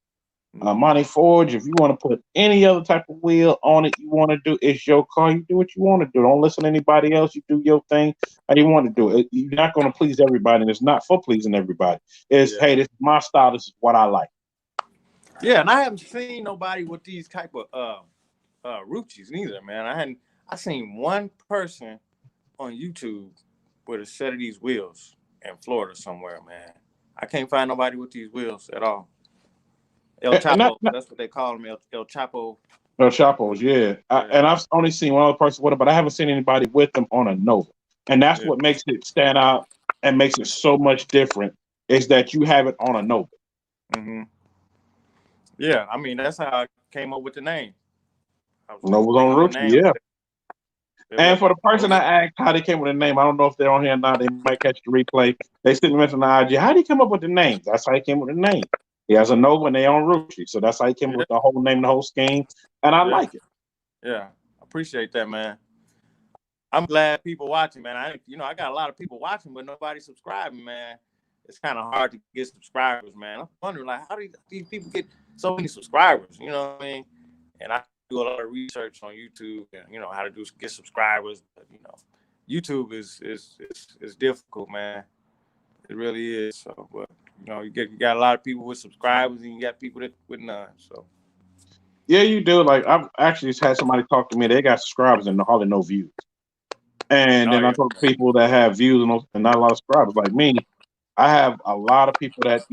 Monty Forge. If you want to put any other type of wheel on it, you want to do. It's your car. You do what you want to do. Don't listen to anybody else. You do your thing how you want to do it. You're not going to please everybody, and it's not for pleasing everybody. It's hey, this is my style. This is what I like. Yeah, and I haven't seen nobody with these type of Rucci's neither, man. I seen one person on YouTube with a set of these wheels in Florida somewhere, man. I can't find nobody with these wheels at all. El Chapo, that's what they call him, El Chapo. El Chapo's, yeah. And I've only seen one other person with it, but I haven't seen anybody with them on a Nova. And that's what makes it stand out and makes it so much different is that you have it on a Nova. Mm-hmm. Yeah, I mean, that's how I came up with the name. Nova's on Rucci, yeah. And for the person I asked how they came with the name, I don't know if they're on here now. They might catch the replay. They still mention the IG. How did he come up with the name? That's how he came with the name. He has a Nova and they on Rucci. So that's how he came up with the whole name, the whole scheme. And I like it. Yeah, I appreciate that, man. I'm glad people watching, man. I got a lot of people watching, but nobody subscribing, man. It's kind of hard to get subscribers, man. I'm wondering, like, how do these people get so many subscribers? You know what I mean? And I do a lot of research on YouTube, and how to get subscribers. But YouTube is difficult, man. It really is. So, but you got a lot of people with subscribers, and you got people with none. So. Yeah, you do. Like I've actually had somebody talk to me. They got subscribers and hardly no views. And then I talk to people that have views and not a lot of subscribers. Like me, I have a lot of people that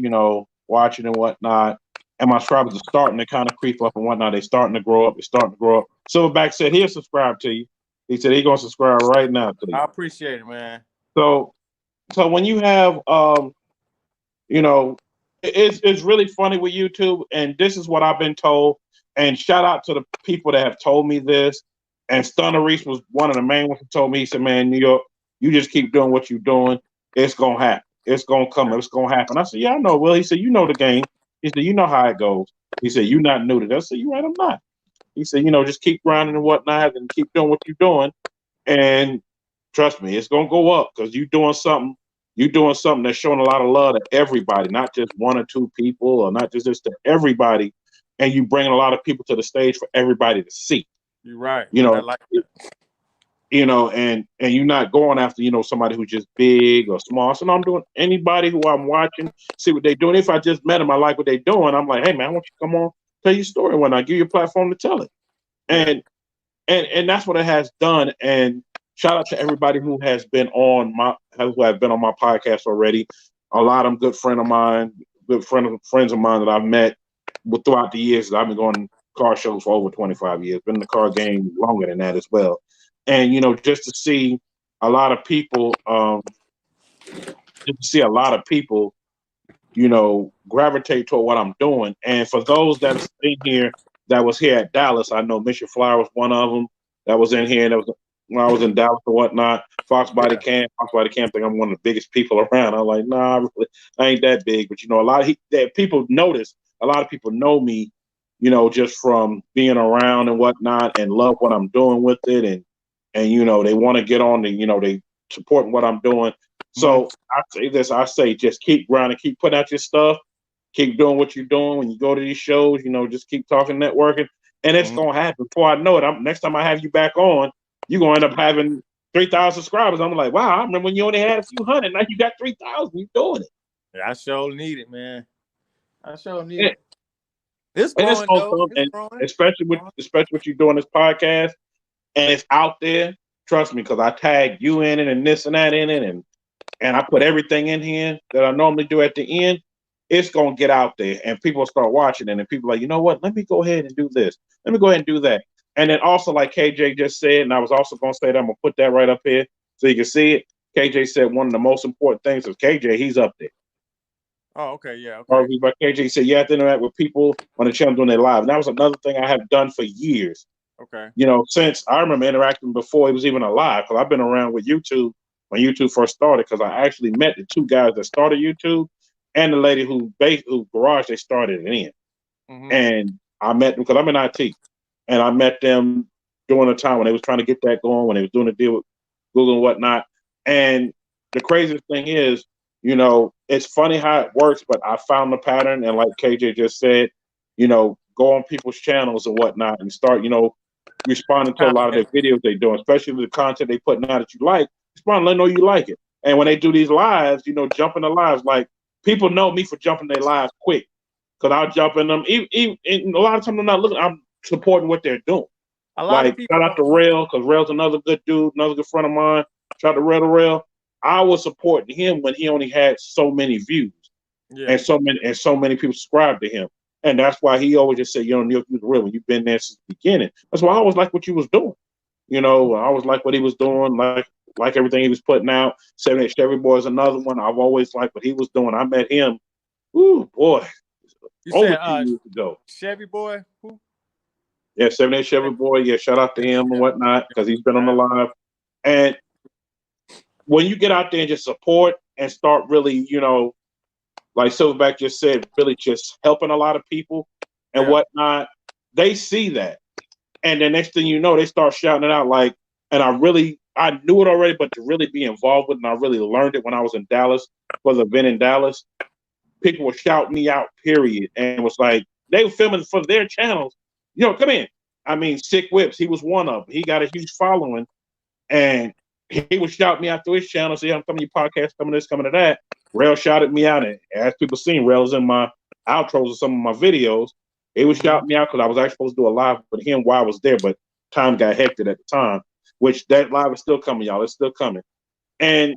watching and whatnot. And my subscribers are starting to kind of creep up and whatnot. They're starting to grow up. Silverback said he'll subscribe to you. He said he's gonna subscribe right now to you. I appreciate it, man. So when you have it's really funny with YouTube, and this is what I've been told. And shout out to the people that have told me this. And Stunner Reese was one of the main ones who told me. He said, "Man, New York, you just keep doing what you're doing. It's gonna happen. It's gonna come. It's gonna happen." I said, "Yeah, I know." Well, he said, "You know the game." He said, "You know how it goes." He said, "You're not new to that." I said, "You're right. I'm not." He said, "Just keep grinding and whatnot, and keep doing what you're doing, and trust me, it's gonna go up because you're doing something." You're doing something that's showing a lot of love to everybody, not just one or two people, or not just this to everybody. And you bringing a lot of people to the stage for everybody to see. You're right. I like that. And you're not going after, somebody who's just big or small. So no, I'm doing anybody who I'm watching, see what they're doing. If I just met them, I like what they're doing. I'm like, hey man, I want you to come on, tell your story when I give you a platform to tell it. And that's what it has done. And shout out to everybody who has been on who have been on my podcast already. A lot of them good friend of mine, friends of mine that I've met throughout the years. I've been going to car shows for over 25 years. Been in the car game longer than that as well. And just to see a lot of people, just to see a lot of people, gravitate toward what I'm doing. And for those that are in here that was here at Dallas, I know Mission Flower was one of them that was in here. And that was when I was in Dallas or whatnot. Fox Body Cam think I'm one of the biggest people around. I'm like, nah, I ain't that big. But a lot of that people notice. A lot of people know me, just from being around and whatnot, and love what I'm doing with it, and they want to get on, and they support what I'm doing. So I say this, just keep grinding, keep putting out your stuff, keep doing what you're doing. When you go to these shows, just keep talking, networking, and it's gonna happen. Before I know it, next time I have you back on, you're gonna end up having 3,000 subscribers. I'm like, wow, I remember when you only had a few hundred, now you got 3,000. You doing it? Yeah, I sure need it, man. I sure need it. It's growing, though. It's growing. Especially with you doing this podcast, and it's out there. Trust me, because I tagged you in it and this and that in it, and I put everything in here that I normally do at the end. It's gonna get out there, and people start watching it, and people are like, you know what? Let me go ahead and do this. Let me go ahead and do that. And then also, like KJ just said, and I was also gonna say that I'm gonna put that right up here so you can see it. KJ said one of the most important things is KJ. He's up there. Oh, okay, yeah. Okay. Or but KJ said you have to interact with people on the channel doing their live. And that was another thing I have done for years. Okay. Since I remember interacting before it was even alive, because I've been around with YouTube when YouTube first started, because I actually met the two guys that started YouTube and the lady who garage they started it in. And I met them because I'm in IT. And I met them during a time when they was trying to get that going, when they was doing a deal with Google and whatnot. And the craziest thing is, it's funny how it works, but I found the pattern. And like KJ just said, go on people's channels and whatnot and start, responding to a lot of their videos they do, especially the content they putting out that you like. Respond, let them know you like it. And when they do these lives, jump in the lives. Like, people know me for jumping their lives quick, because I'll jump in them. Even a lot of times I'm not looking. I'm supporting what they're doing. Like, shout out to Rail, because Rail's another good dude, another good friend of mine. Shout out to Rail. I was supporting him when he only had so many views, and so many people subscribed to him. And that's why he always just said, Neil, you're real. When you've been there since the beginning. That's why I always like what you was doing. I always like what he was doing, like everything he was putting out. 78 Chevy Boy is another one. I've always liked what he was doing. I met him, ooh, boy, you over said, 2 years ago. Chevy Boy? Who? Yeah, 78 Chevy Boy. Yeah, shout out to him and whatnot, because he's been on the live. And when you get out there and just support and start really, like Silverback just said, really just helping a lot of people and whatnot, they see that. And the next thing you know, they start shouting it out. Like, and I knew it already, but to really be involved with it, and I really learned it when I was in Dallas, for the event in Dallas. People were shouting me out, period. And it was like, they were filming for their channels. Come in. I mean, Sick Whips, he was one of them. He got a huge following. And he would shout me out through his channel, say, I'm coming to your podcast, coming to this, coming to that. Rail shouted me out. And as people seen, Rail's in my outros of some of my videos. He would shout me out because I was actually supposed to do a live with him while I was there, but time got hectic at the time, which that live is still coming, y'all. It's still coming. And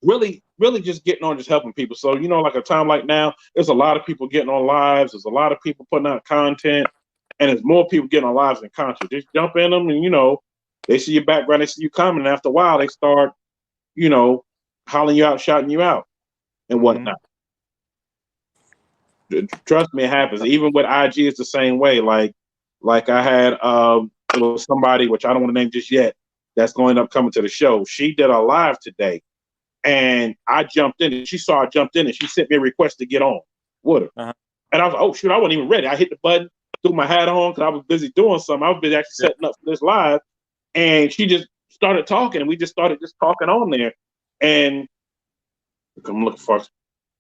really, really just getting on, just helping people. So, like a time like now, there's a lot of people getting on lives. There's a lot of people putting out content, and there's more people getting on lives than content. Just jump in them and, they see your background, they see you coming, and after a while, they start, hollering you out, shouting you out, and whatnot. Trust me, it happens. Even with IG, it's the same way. Like I had, it was somebody, which I don't want to name just yet, that's going to end up coming to the show. She did a live today, and I jumped in, and she saw I jumped in, and she sent me a request to get on with her. And I was like, oh, shoot, I wasn't even ready. I hit the button, threw my hat on, because I was busy doing something. I was busy actually setting up for this live. And she just started talking, and we just started talking on there. And I'm looking for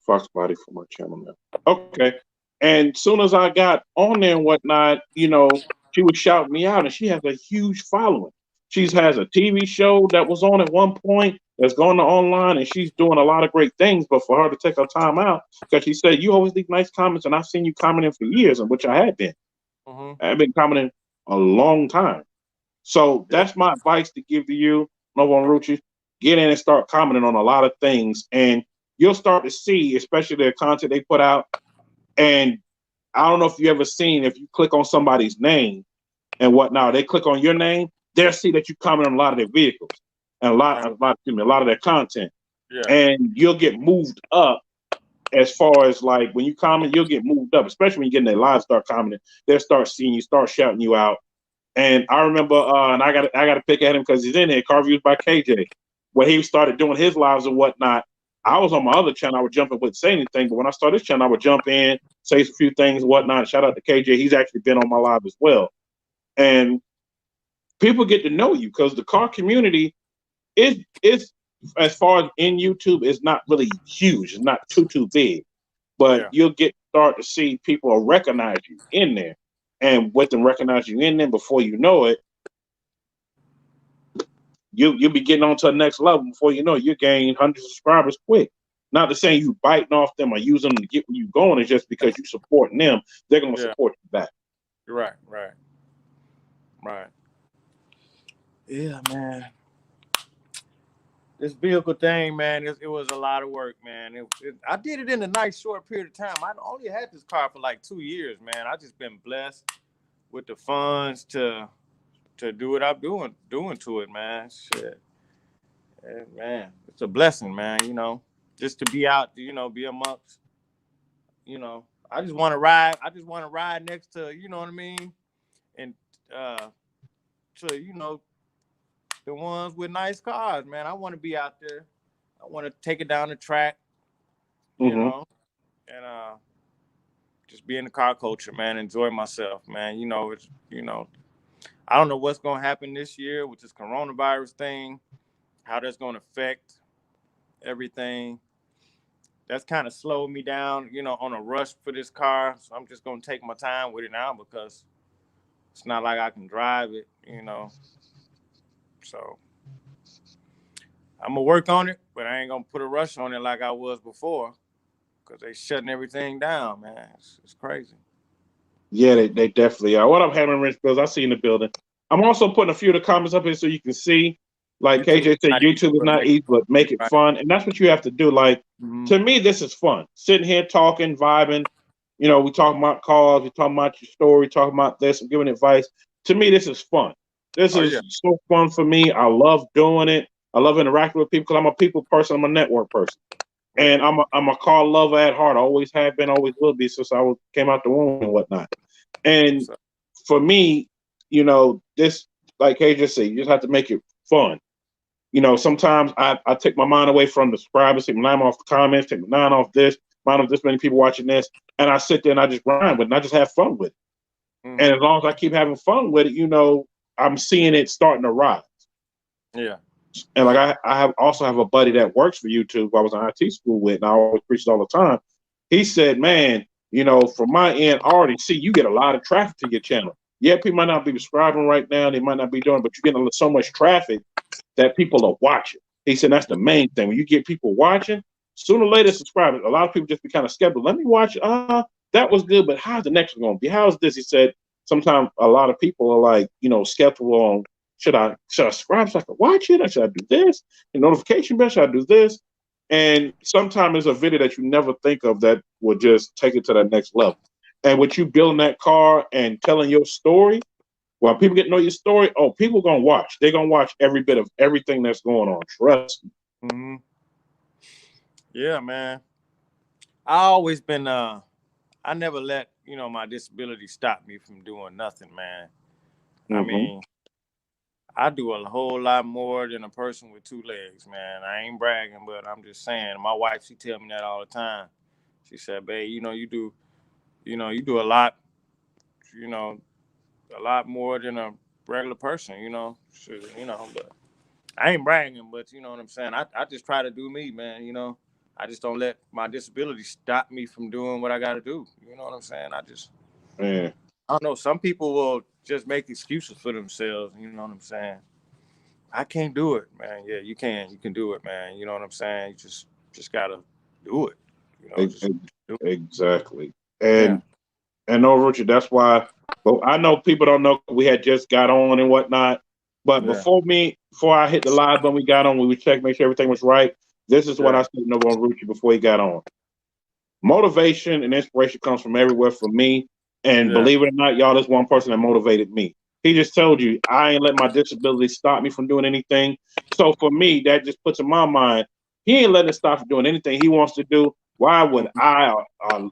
Fox Body for my channel now. Okay. And soon as I got on there and whatnot, she would shout me out, and she has a huge following. She has a TV show that was on at one point that's going to online, and she's doing a lot of great things. But for her to take her time out, because she said, you always leave nice comments, and I've seen you commenting for years, and which I had been. I've been commenting a long time. So that's my advice to give to you, Novo and Rucci. Get in and start commenting on a lot of things, and you'll start to see, especially the content they put out. And I don't know if you ever seen, if you click on somebody's name and whatnot, they click on your name, they'll see that you comment on a lot of their vehicles and a lot of their content, Yeah. and you'll get moved up. As far as like when you comment, you'll get moved up, especially when you get in their live, start commenting, they'll start seeing you, start shouting you out. And I remember, and I got to pick at him because he's in there. Car Views by KJ, when he started doing his lives and whatnot. I was on my other channel. I would jump in, wouldn't say anything, but when I started this channel, I would jump in, say a few things and whatnot. Shout out to KJ. He's actually been on my live as well. And people get to know you because the car community is as far as in YouTube is not really huge. It's not too big, but you'll start to see people recognize you in there, and with them recognize you in there, before you know it, you'll be getting on to the next level. Before you know it, you gain hundreds of subscribers quick. Not to say you biting off them or using them to get where you going. It's just because you supporting them, they're gonna support you back. Right. Yeah, man. This vehicle thing, man, it was a lot of work, man. I did it in a nice short period of time. I only had this car for like 2 years, man. I just been blessed with the funds to do what I'm doing to it, man. Shit. And, man, it's a blessing, man, just to be out, be amongst, I just want to ride. I just want to ride next to, you know what I mean? And to, the ones with nice cars, man. I want to be out there. I want to take it down the track, and just be in the car culture, man. Enjoy myself, man. It's I don't know what's gonna happen this year with this coronavirus thing, how that's gonna affect everything. That's kind of slowed me down, on a rush for this car. So I'm just gonna take my time with it now because it's not like I can drive it, So I'm gonna work on it, but I ain't gonna put a rush on it like I was before, because they shutting everything down, man. It's crazy. Yeah, they definitely are. What up, Hammer Rich Bills? I see you in the building. I'm also putting a few of the comments up here so you can see. Like KJ said, YouTube is not easy, but make it fun, and that's what you have to do. Like to me, this is fun. Sitting here talking, vibing. We talking about cars, we talking about your story, talking about this, and giving advice. To me, this is fun. This is so fun for me. I love doing it. I love interacting with people because I'm a people person. I'm a network person, and I'm a car lover at heart. I always have been, always will be since I came out the womb and whatnot. And for me, this, like KJ said, you just have to make it fun. Sometimes I take my mind away from the subscribers, take my mind off the comments, take my mind off this, mind off this many people watching this, and I sit there and I just grind with it and I just have fun with it. And as long as I keep having fun with it, I'm seeing it starting to rise. Yeah. And like I also have a buddy that works for YouTube I was in IT school with, and I always preach it all the time. He said, man, from my end, I already see you get a lot of traffic to your channel. Yeah, people might not be subscribing right now, they might not be doing, but you're getting so much traffic that people are watching. He said that's the main thing. When you get people watching, sooner or later subscribing. A lot of people just be kind of skeptical. Let me watch. That was good, but how's the next one going to be? How's this? He said sometimes a lot of people are like, skeptical on should I subscribe so I can watch it? Or should I do this? And notification bell, should I do this? And sometimes there's a video that you never think of that will just take it to that next level. And with you building that car and telling your story, while people get to know your story, people gonna watch. They're gonna watch every bit of everything that's going on. Trust me. Mm-hmm. Yeah, man. I always been I never let, my disability stop me from doing nothing, man. I mean, I do a whole lot more than a person with 2 legs, man. I ain't bragging, but I'm just saying. My wife, she tell me that all the time. She said, babe, you do a lot, a lot more than a regular person, but I ain't bragging, but you know what I'm saying? I just try to do me, man, I just don't let my disability stop me from doing what I got to do. You know what I'm saying? I don't know. Some people will just make excuses for themselves. You know what I'm saying? I can't do it, man. Yeah, you can. You can do it, man. You know what I'm saying? You just got to do it. Just do it. Exactly. And no, Richard, that's why. Well, I know people don't know we had just got on and whatnot. But Yeah. before I hit the live button, we got on. We would check, make sure everything was right. This is what I Yeah. said over on Rucci before he got on. Motivation and inspiration comes from everywhere for me. And Yeah. believe it or not, y'all, there's one person that motivated me. He just told you I ain't let my disability stop me from doing anything. So for me, that just puts in my mind, he ain't letting it stop from doing anything he wants to do. Why would Mhm. I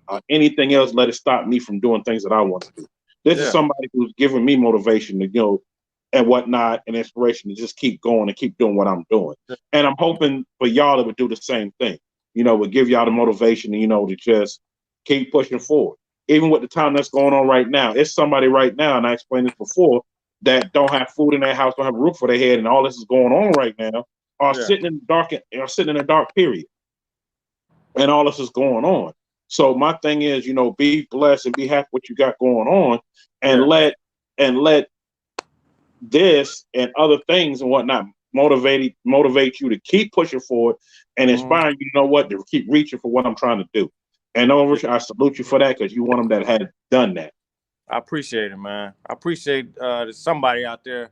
or anything else let it stop me from doing things that I want to do? This is Yeah. somebody who's giving me motivation to and whatnot and inspiration to just keep going and keep doing what I'm doing. And I'm hoping for y'all that would do the same thing. Would give y'all the motivation, to just keep pushing forward. Even with the time that's going on right now, it's somebody right now, and I explained this before, that don't have food in their house, don't have a roof for their head, and all this is going on right now, are Yeah. sitting in the dark, are sitting in a dark period, and all this is going on. So my thing is, be blessed and be happy what you got going on, and Yeah. let this and other things and whatnot motivate you to keep pushing forward and Mhm. inspire you, to keep reaching for what I'm trying to do. And over, Yeah. I salute you for that because you one of them that had done that. I appreciate it, man. I appreciate that somebody out there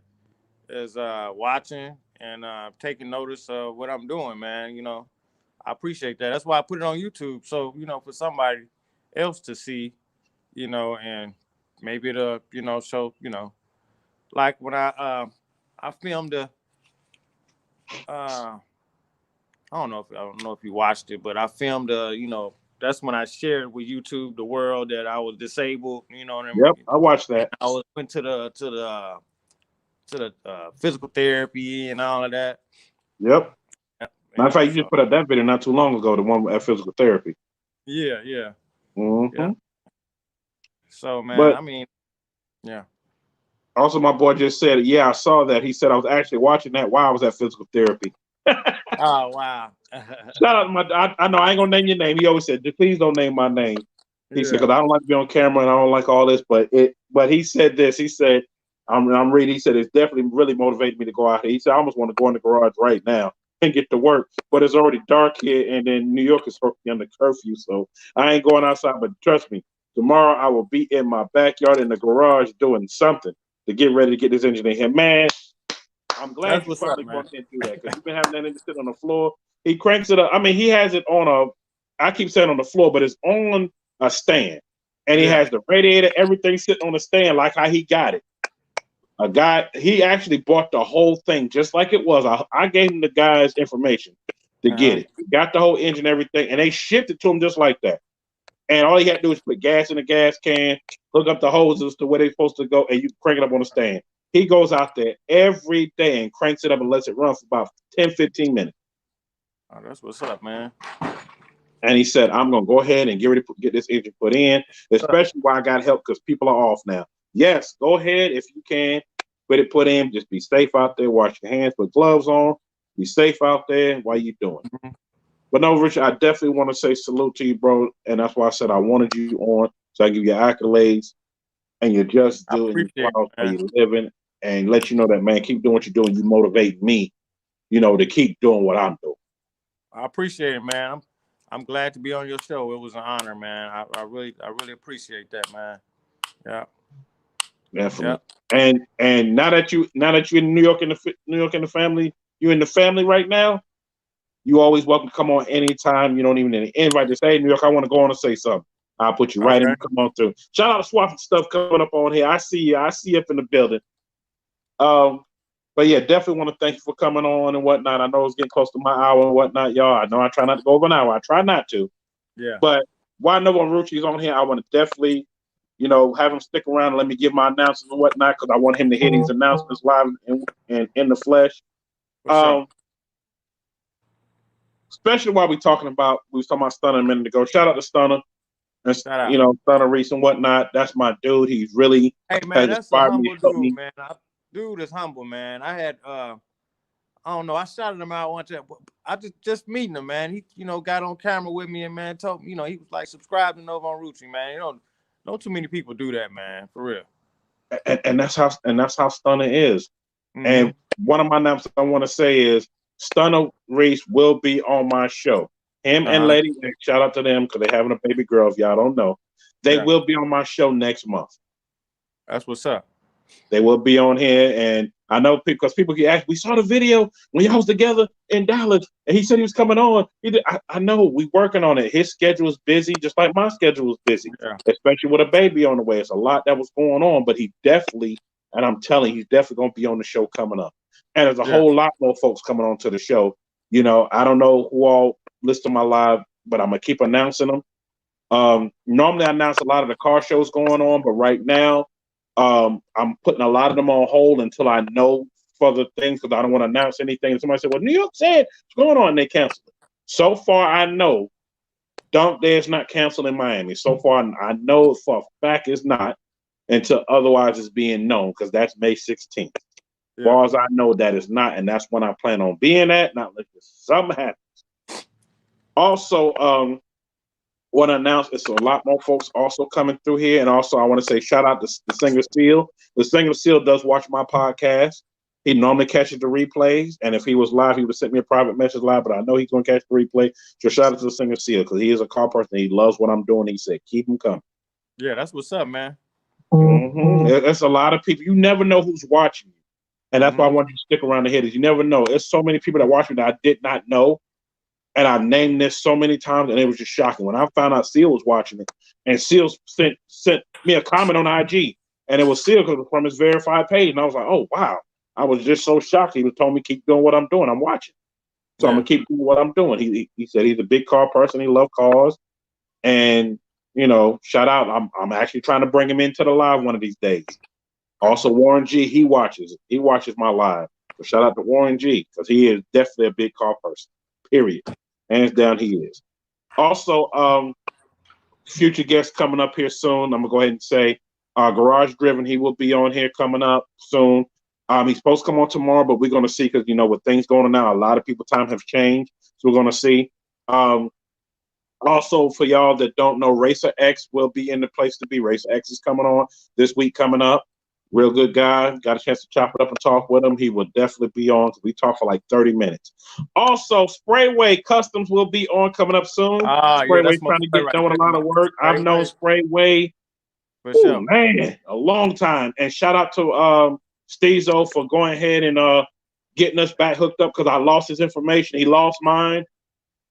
is watching and taking notice of what I'm doing, man. I appreciate that. That's why I put it on YouTube. So, for somebody else to see, and maybe it'll, show, like when I filmed I don't know if you watched it, but I filmed that's when I shared with YouTube the world that I was disabled, and Yep, I watched that. went to the physical therapy and all of that. Yep. Matter of Yeah. fact, you just So put up that video not too long ago, the one at physical therapy. yeah, yeah, yeah. Hmm. So man, But I mean, yeah. also, my boy just said, "Yeah, I saw that." He said I was actually watching that while I was at physical therapy. Oh wow. Shout out to I know I ain't gonna name your name. He always said, "Please don't name my name." He said, Yeah. "Because I don't like to be on camera and I don't like all this." But he said this. He said, "I'm reading." He said, "It's definitely really motivated me to go out here." He said, "I almost want to go in the garage right now and get to work, but it's already dark here, and then New York is supposed to be under curfew, so I ain't going outside. But trust me, tomorrow I will be in my backyard in the garage doing something to get ready to get this engine in here, man." I'm glad That's you what's up, finally man. brought him through that because you've been having that engine sit on the floor. He cranks it up. I mean, he has it on I keep saying on the floor, but it's on a stand. And he Yeah. has the radiator, everything sitting on the stand like how he got it. He actually bought the whole thing just like it was. I gave him the guy's information to get Uh-huh. it. He got the whole engine, everything, and they shipped it to him just like that. And all he had to do is put gas in a gas can, hook up the hoses to where they're supposed to go, and you crank it up on the stand. He goes out there every day and cranks it up and lets it run for about 10, 15 minutes. Oh, that's what's up, man. And he said, I'm going to go ahead and get ready to get this engine put in, especially while I got help because people are off now. Yes, go ahead if you can. Get it put in. Just be safe out there. Wash your hands. Put gloves on. Be safe out there while you're doing it. Mhm. But no, Richard, I definitely want to say salute to you, bro. And that's why I said I wanted you on so I give you accolades and you just I doing your appreciate flowers it, while man. you're living and let you know that, man, keep doing what you're doing. You motivate me, to keep doing what I'm doing. I appreciate it, man. I'm glad to be on your show. It was an honor, man. I really appreciate that, man. Yeah. Yeah. Definitely. And now that you're in New York in New York in the family, you're in the family right now. You always welcome to come on anytime. You don't even need an invite to say, hey, New York, I want to go on and say something. I'll put you right in. Okay. You come on through. Shout out to Swap and stuff coming up on here. I see you. I see you up in the building. Um, but yeah, definitely want to thank you for coming on and whatnot. I know it's getting close to my hour and whatnot, y'all. I know I try not to go over an hour. I try not to. Yeah. But while no one Rucci's on here, I want to definitely, have him stick around and let me give my announcements and whatnot because I want him to hear these announcements live and in the flesh. For sure. Um, especially while we was talking about Stunner a minute ago. Shout out to Stunner and Shout out. Stunner Reese and whatnot. That's my dude. He's really Hey man, has that's a inspired me, humble helped dude, me. man. Dude is humble, man. I had I don't know. I shouted him out one time. I just meeting him, man. He got on camera with me and man told me, he was like subscribing over on Rucci, man. No too many people do that, man. For real. And that's how Stunner is. Mm-hmm. And one of my names I want to say is Stunner Reese will be on my show. Him and Uh-huh. Lady Nick, shout out to them because they're having a baby girl. If y'all don't know, they Yeah. will be on my show next month. That's what's up. They will be on here, and I know because people get asked. We saw the video when y'all was together in Dallas, and he said he was coming on. I know we working on it. His schedule is busy, just like my schedule is busy, Yeah. especially with a baby on the way. It's a lot that was going on, but he definitely, and I'm telling you, he's definitely going to be on the show coming up. And there's a Yeah. whole lot more folks coming on to the show. You know, I don't know who all listen to my live, but I'm gonna keep announcing them. Normally I announce a lot of the car shows going on, but right now, I'm putting a lot of them on hold until I know further things because I don't want to announce anything. And somebody said, "Well, New York said what's going on," and they canceled it. So far, I know Dunk Day is not canceled in Miami. So far, I know for a fact it's not until otherwise it's being known because that's May 16th. As Yeah. far as I know, that is not, and that's when I plan on being at. Not like something happens. Also, want to announce it's a lot more folks also coming through here. And also, I want to say shout out to the Singer Seal. The Singer Seal does watch my podcast. He normally catches the replays. And if he was live, he would have sent me a private message live, but I know he's going to catch the replay. So shout out to the Singer Seal because he is a car person. He loves what I'm doing. He said, keep him coming. Yeah, that's what's up, man. It's a lot of people. You never know who's watching you. And that's why I want you to stick around the hitters. You never know. There's so many people that watch me that I did not know. And I've named this so many times, and it was just shocking. When I found out Seal was watching it, and Seal sent me a comment on IG, and it was Seal because it was from his verified page. And I was like, oh, wow. I was just so shocked. He was telling me, keep doing what I'm doing. I'm watching. So I'm going to keep doing what I'm doing. He said he's a big car person. He loves cars. And, you know, shout out. I'm actually trying to bring him into the live one of these days. Also, Warren G, he watches my live. So shout out to Warren G because he is definitely a big car person, period. Hands down, he is. Also, future guests coming up here soon. I'm gonna go ahead and say, Garage Driven. He will be on here coming up soon. He's supposed to come on tomorrow, but we're gonna see because you know with things going on now, a lot of people's time have changed. So we're gonna see. Also, for y'all that don't know, Racer X will be in the place to be. Racer X is coming on this week coming up. Real good guy. Got a chance to chop it up and talk with him. He will definitely be on because we talk for like 30 minutes. Also, Sprayway Customs will be on coming up soon. Sprayway's trying to get done with a lot of work. I've known Sprayway for sure, man, a long time. And shout out to Steezo for going ahead and getting us back hooked up because I lost his information. He lost mine.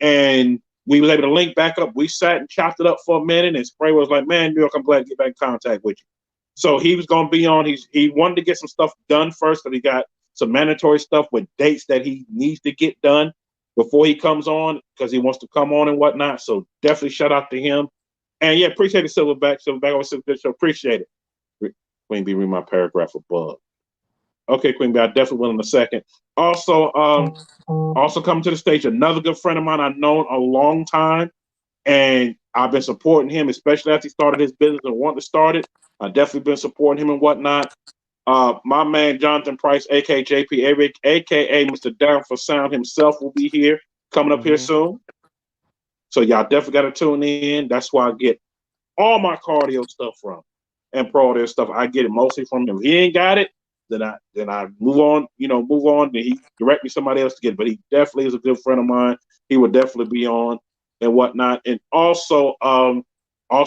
And we was able to link back up. We sat and chopped it up for a minute. And Sprayway was like, man, New York, I'm glad to get back in contact with you. So he was going to be on. He wanted to get some stuff done first because he got some mandatory stuff with dates that he needs to get done before he comes on because he wants to come on and whatnot. So definitely shout out to him. And yeah, appreciate it, Silverback. Silverback always says good show. Appreciate it. Queen B, read my paragraph above. Okay, Queen B, I definitely will in a second. Also coming to the stage, another good friend of mine I've known a long time. And I've been supporting him, especially after he started his business and wanted to start it. I've definitely been supporting him and whatnot. My man, Jonathan Price, a.k.a. JP, a.k.a. Mr. Down for Sound himself will be here, coming up here soon. So y'all definitely got to tune in. That's why I get all my cardio stuff from and pro audio stuff. I get it mostly from him. If he ain't got it, then I move on, then he direct me somebody else to get it. But he definitely is a good friend of mine. He would definitely be on and whatnot. And also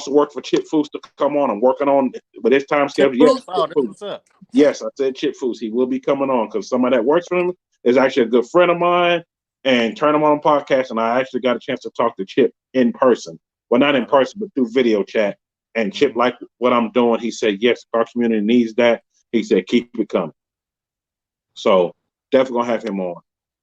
work for Chip Foose to come on. I'm working on with his time schedule. Yes, what's up? Yes, I said Chip Foose. He will be coming on because somebody that works for him is actually a good friend of mine and turn him on podcast. And I actually got a chance to talk to Chip in person. Well, not in person, but through video chat. And Chip liked what I'm doing. He said, yes, our community needs that. He said, keep it coming. So definitely going to have him on.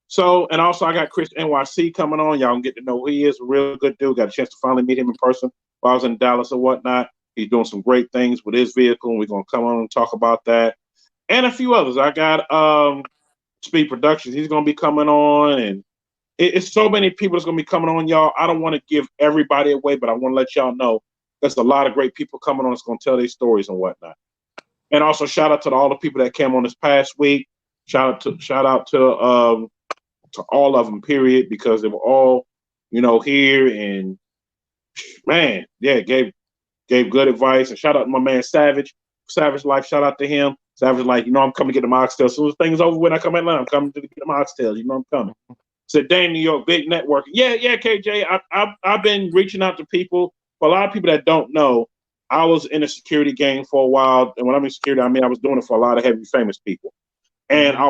So, and also I got Chris NYC coming on. Y'all can get to know who he is. A real good dude. Got a chance to finally meet him in person while I was in Dallas or whatnot. He's doing some great things with his vehicle, and we're going to come on and talk about that. And a few others. I got Speed Productions. He's going to be coming on, and it's so many people that's going to be coming on, y'all. I don't want to give everybody away, but I want to let y'all know there's a lot of great people coming on that's going to tell their stories and whatnot. And also shout out to all the people that came on this past week. Shout out to all of them, period, because they were all, here and man, yeah, gave good advice. And shout out to my man Savage Life. Shout out to him. Savage Life, I'm coming to get the oxtail. As soon as things over when I come in line, I'm coming to get the oxtail. I'm coming. Said, dang, New York, big network. Yeah, KJ. I've been reaching out to people. For a lot of people that don't know, I was in the security game for a while, and when I'm in security, I mean I was doing it for a lot of heavy famous people, and Mm-hmm.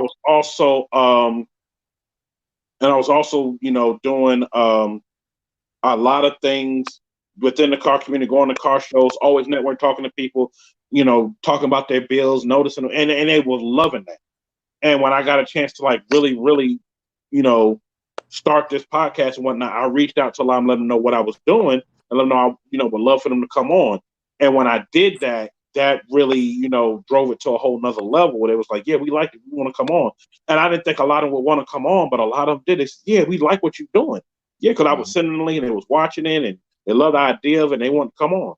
I was also doing a lot of things within the car community, going to car shows, always network, talking to people, talking about their bills, noticing them, and they were loving that. And when I got a chance to like really, really, you know, start this podcast and whatnot, I reached out to a lot of them, let them know what I was doing, and let them know I, would love for them to come on. And when I did that, that really, drove it to a whole nother level where it was like, yeah, we like it, we want to come on. And I didn't think a lot of them would want to come on, but a lot of them did. They said, yeah, we like what you're doing. Yeah, because I was sending the link and they was watching it and they loved the idea of it and they want to come on.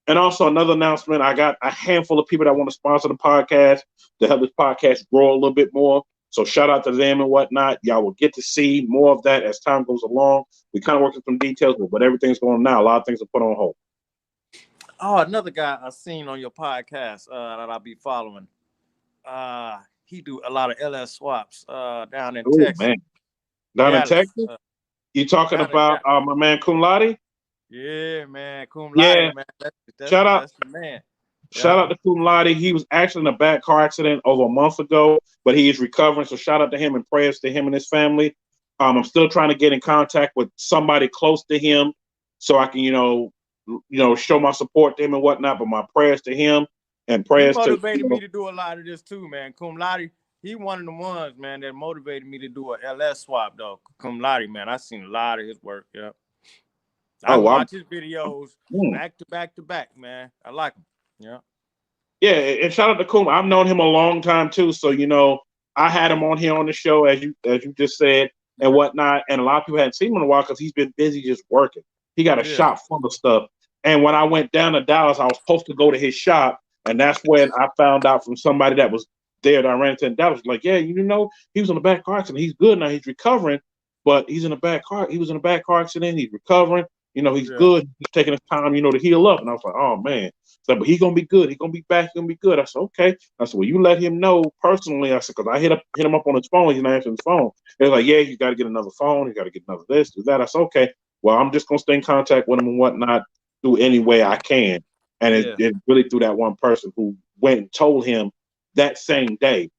And also another announcement, I got a handful of people that want to sponsor the podcast to help this podcast grow a little bit more. So shout out to them and whatnot. Y'all will get to see more of that as time goes along. We kind of working some details, but everything's going on now. A lot of things are put on hold. Oh, another guy I seen on your podcast that I'll be following. He do a lot of LS swaps down in Oh Texas, man, down in Dallas. Texas. You talking Down in about my man Cum Laude? Yeah, man, cum Yeah. laude, man. Shout out. That's the man. Shout out to Cum Laude. He was actually in a bad car accident over a month ago, but he is recovering. So shout out to him and prayers to him and his family. I'm still trying to get in contact with somebody close to him so I can, show my support to him and whatnot. But my prayers to him and He prayers to motivated me to do a lot of this too, man. Cum laude, he one of the ones, man, that motivated me to do a LS swap, though. Cum laude, man, I seen a lot of his work. Yeah, I can watch his videos back to back to back, man. I like him. Yeah. Yeah, and shout out to Cum. I've known him a long time too. So I had him on here on the show as you just said and whatnot. And a lot of people hadn't seen him in a while because he's been busy just working. He got a shop full of stuff. And when I went down to Dallas, I was supposed to go to his shop, and that's when I found out from somebody that was there that I ran into in Dallas. Like, yeah, he was in a bad car accident. He's good now. He's recovering, but he's in a bad car. He was in a bad car accident. He's recovering. He's good. He's taking his time, to heal up. And I was like, oh man. So, but he's gonna be good. He's gonna be back. He's gonna be good. I said, okay. I said, well, you let him know personally. I said, because I hit him up on his phone. He's not answering his phone. They're like, yeah, you got to get another phone. You got to get another this, do that. I said, okay. Well, I'm just gonna stay in contact with him and whatnot through any way I can. And it's really through that one person who went and told him that same day,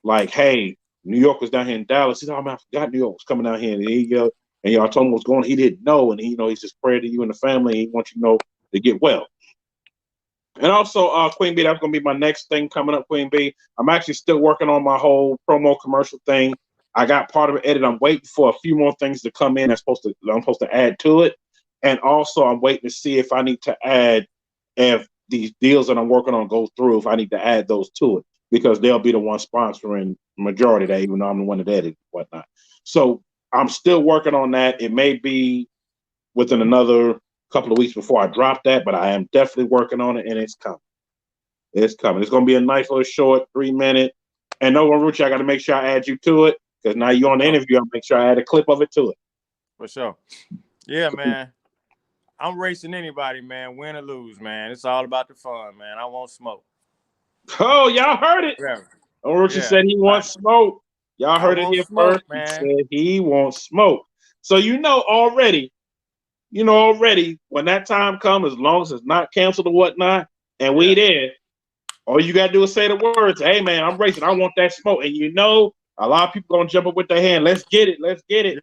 like, hey, New York was down here in Dallas. He said, oh man, I forgot New York was coming down here. And y'all told him what's going on. He didn't know. And he's just praying to you and the family. He wants you to know to get well. And also, Queen B, that's going to be my next thing coming up, Queen B. I'm actually still working on my whole promo commercial thing. I got part of it edited. I'm waiting for a few more things to come in. I'm supposed to add to it. And also, I'm waiting to see if I need to add, if these deals that I'm working on go through, if I need to add those to it, because they'll be the one sponsoring the majority of that, even though I'm the one that edited and whatnot. So I'm still working on that. It may be within another couple of weeks before I drop that, but I am definitely working on it, and it's coming. It's coming. It's going to be a nice little short 3-minute. And no one, Rucci, I got to make sure I add you to it, because now you're on the interview. I'll make sure I add a clip of it to it. For sure. Yeah, man. I'm racing anybody, man. Win or lose, man. It's all about the fun, man. I won't smoke. Oh, y'all heard it. Oh, Rucci said he wants smoke. Y'all heard it here first. Man. He said he wants smoke. So already when that time comes, as long as it's not canceled or whatnot, and we there, all you gotta do is say the words, hey man, I'm racing, I want that smoke. And a lot of people gonna jump up with their hand, let's get it.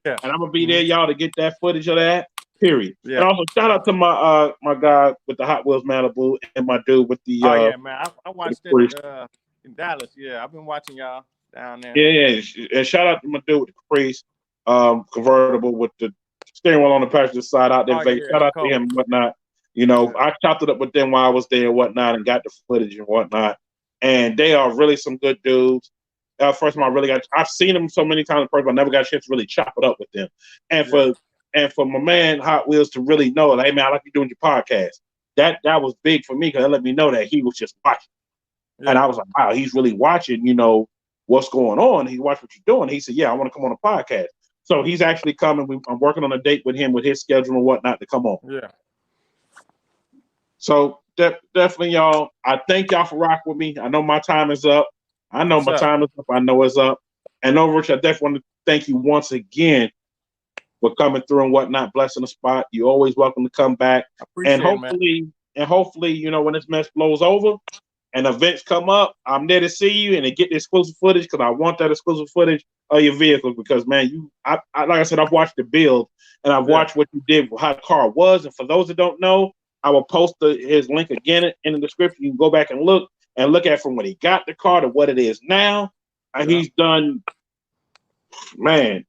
Yeah. And I'm gonna be there, y'all, to get that footage of that. Period. Yeah. And also shout out to my my guy with the Hot Wheels Malibu and my dude with the man. I watched it in Dallas. Yeah, I've been watching y'all down there. Yeah. And shout out to my dude with the Caprice convertible with the steering wheel on the passenger side out there. Shout out to him and whatnot. I chopped it up with them while I was there and whatnot and got the footage and whatnot. And they are really some good dudes. First of all, I've seen them so many times in person, but I never got a chance to really chop it up with them. And for my man Hot Wheels to really know, like, hey man, I like you doing your podcast. That was big for me, because it let me know that he was just watching. Yeah. And I was like, wow, he's really watching, what's going on. He watched what you're doing. He said, yeah, I want to come on a podcast. So he's actually coming. I'm working on a date with him with his schedule and whatnot to come on. Yeah. So definitely, y'all, I thank y'all for rocking with me. I know my time is up. I know my time is up. I know it's up. And Rich, I definitely want to thank you once again for coming through and whatnot, blessing the spot. You're always welcome to come back. And hopefully and hopefully, you know, when this mess blows over and events come up, I'm there to see you and to get the exclusive footage because I want that exclusive footage of your vehicles because, man, like I said, I've watched the build and I've watched what you did, how the car was. And for those that don't know, I will post his link again in the description. You can go back and look at from when he got the car to what it is now. And he's done, man,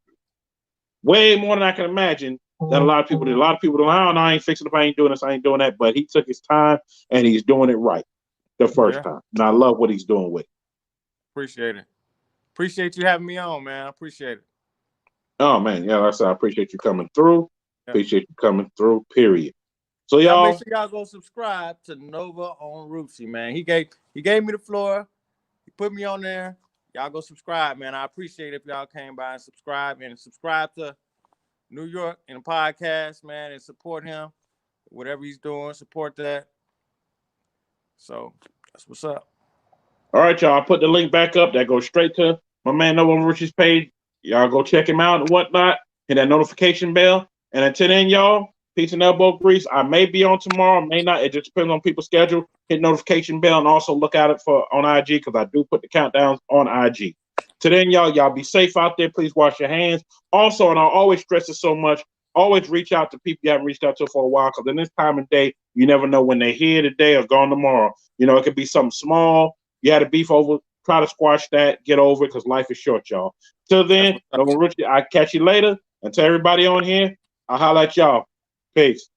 way more than I can imagine that a lot of people did. A lot of people don't, oh, no, I ain't fixing it. I ain't doing this. I ain't doing that. But he took his time and he's doing it right the first time. And I love what he's doing with it. Appreciate it. Appreciate you having me on, man. I appreciate it. Oh, man. Yeah, like I said, I appreciate you coming through. Appreciate you coming through, period. So, y'all make sure y'all go subscribe to Nova on Rucci, man. He gave me the floor. He put me on there. Y'all go subscribe, man. I appreciate it if y'all came by and subscribe to New York and the podcast, man, and support him. Whatever he's doing, support that. So that's what's up. All right, y'all. I put the link back up. That goes straight to my man Nova on Rucci's page. Y'all go check him out and whatnot. Hit that notification bell. And until then, y'all, peace and elbow grease. I may be on tomorrow, may not. It just depends on people's schedule. Hit notification bell and also look out for on IG because I do put the countdowns on IG. Till then, y'all be safe out there. Please wash your hands. Also, and I always stress it so much, always reach out to people you haven't reached out to for a while because in this time of day, you never know when they're here today or gone tomorrow. You know, it could be something small. You had a beef over. Try to squash that. Get over it because life is short, y'all. Till then, Rucci, I'll catch you later. And to everybody on here, I'll holler at y'all. Peace.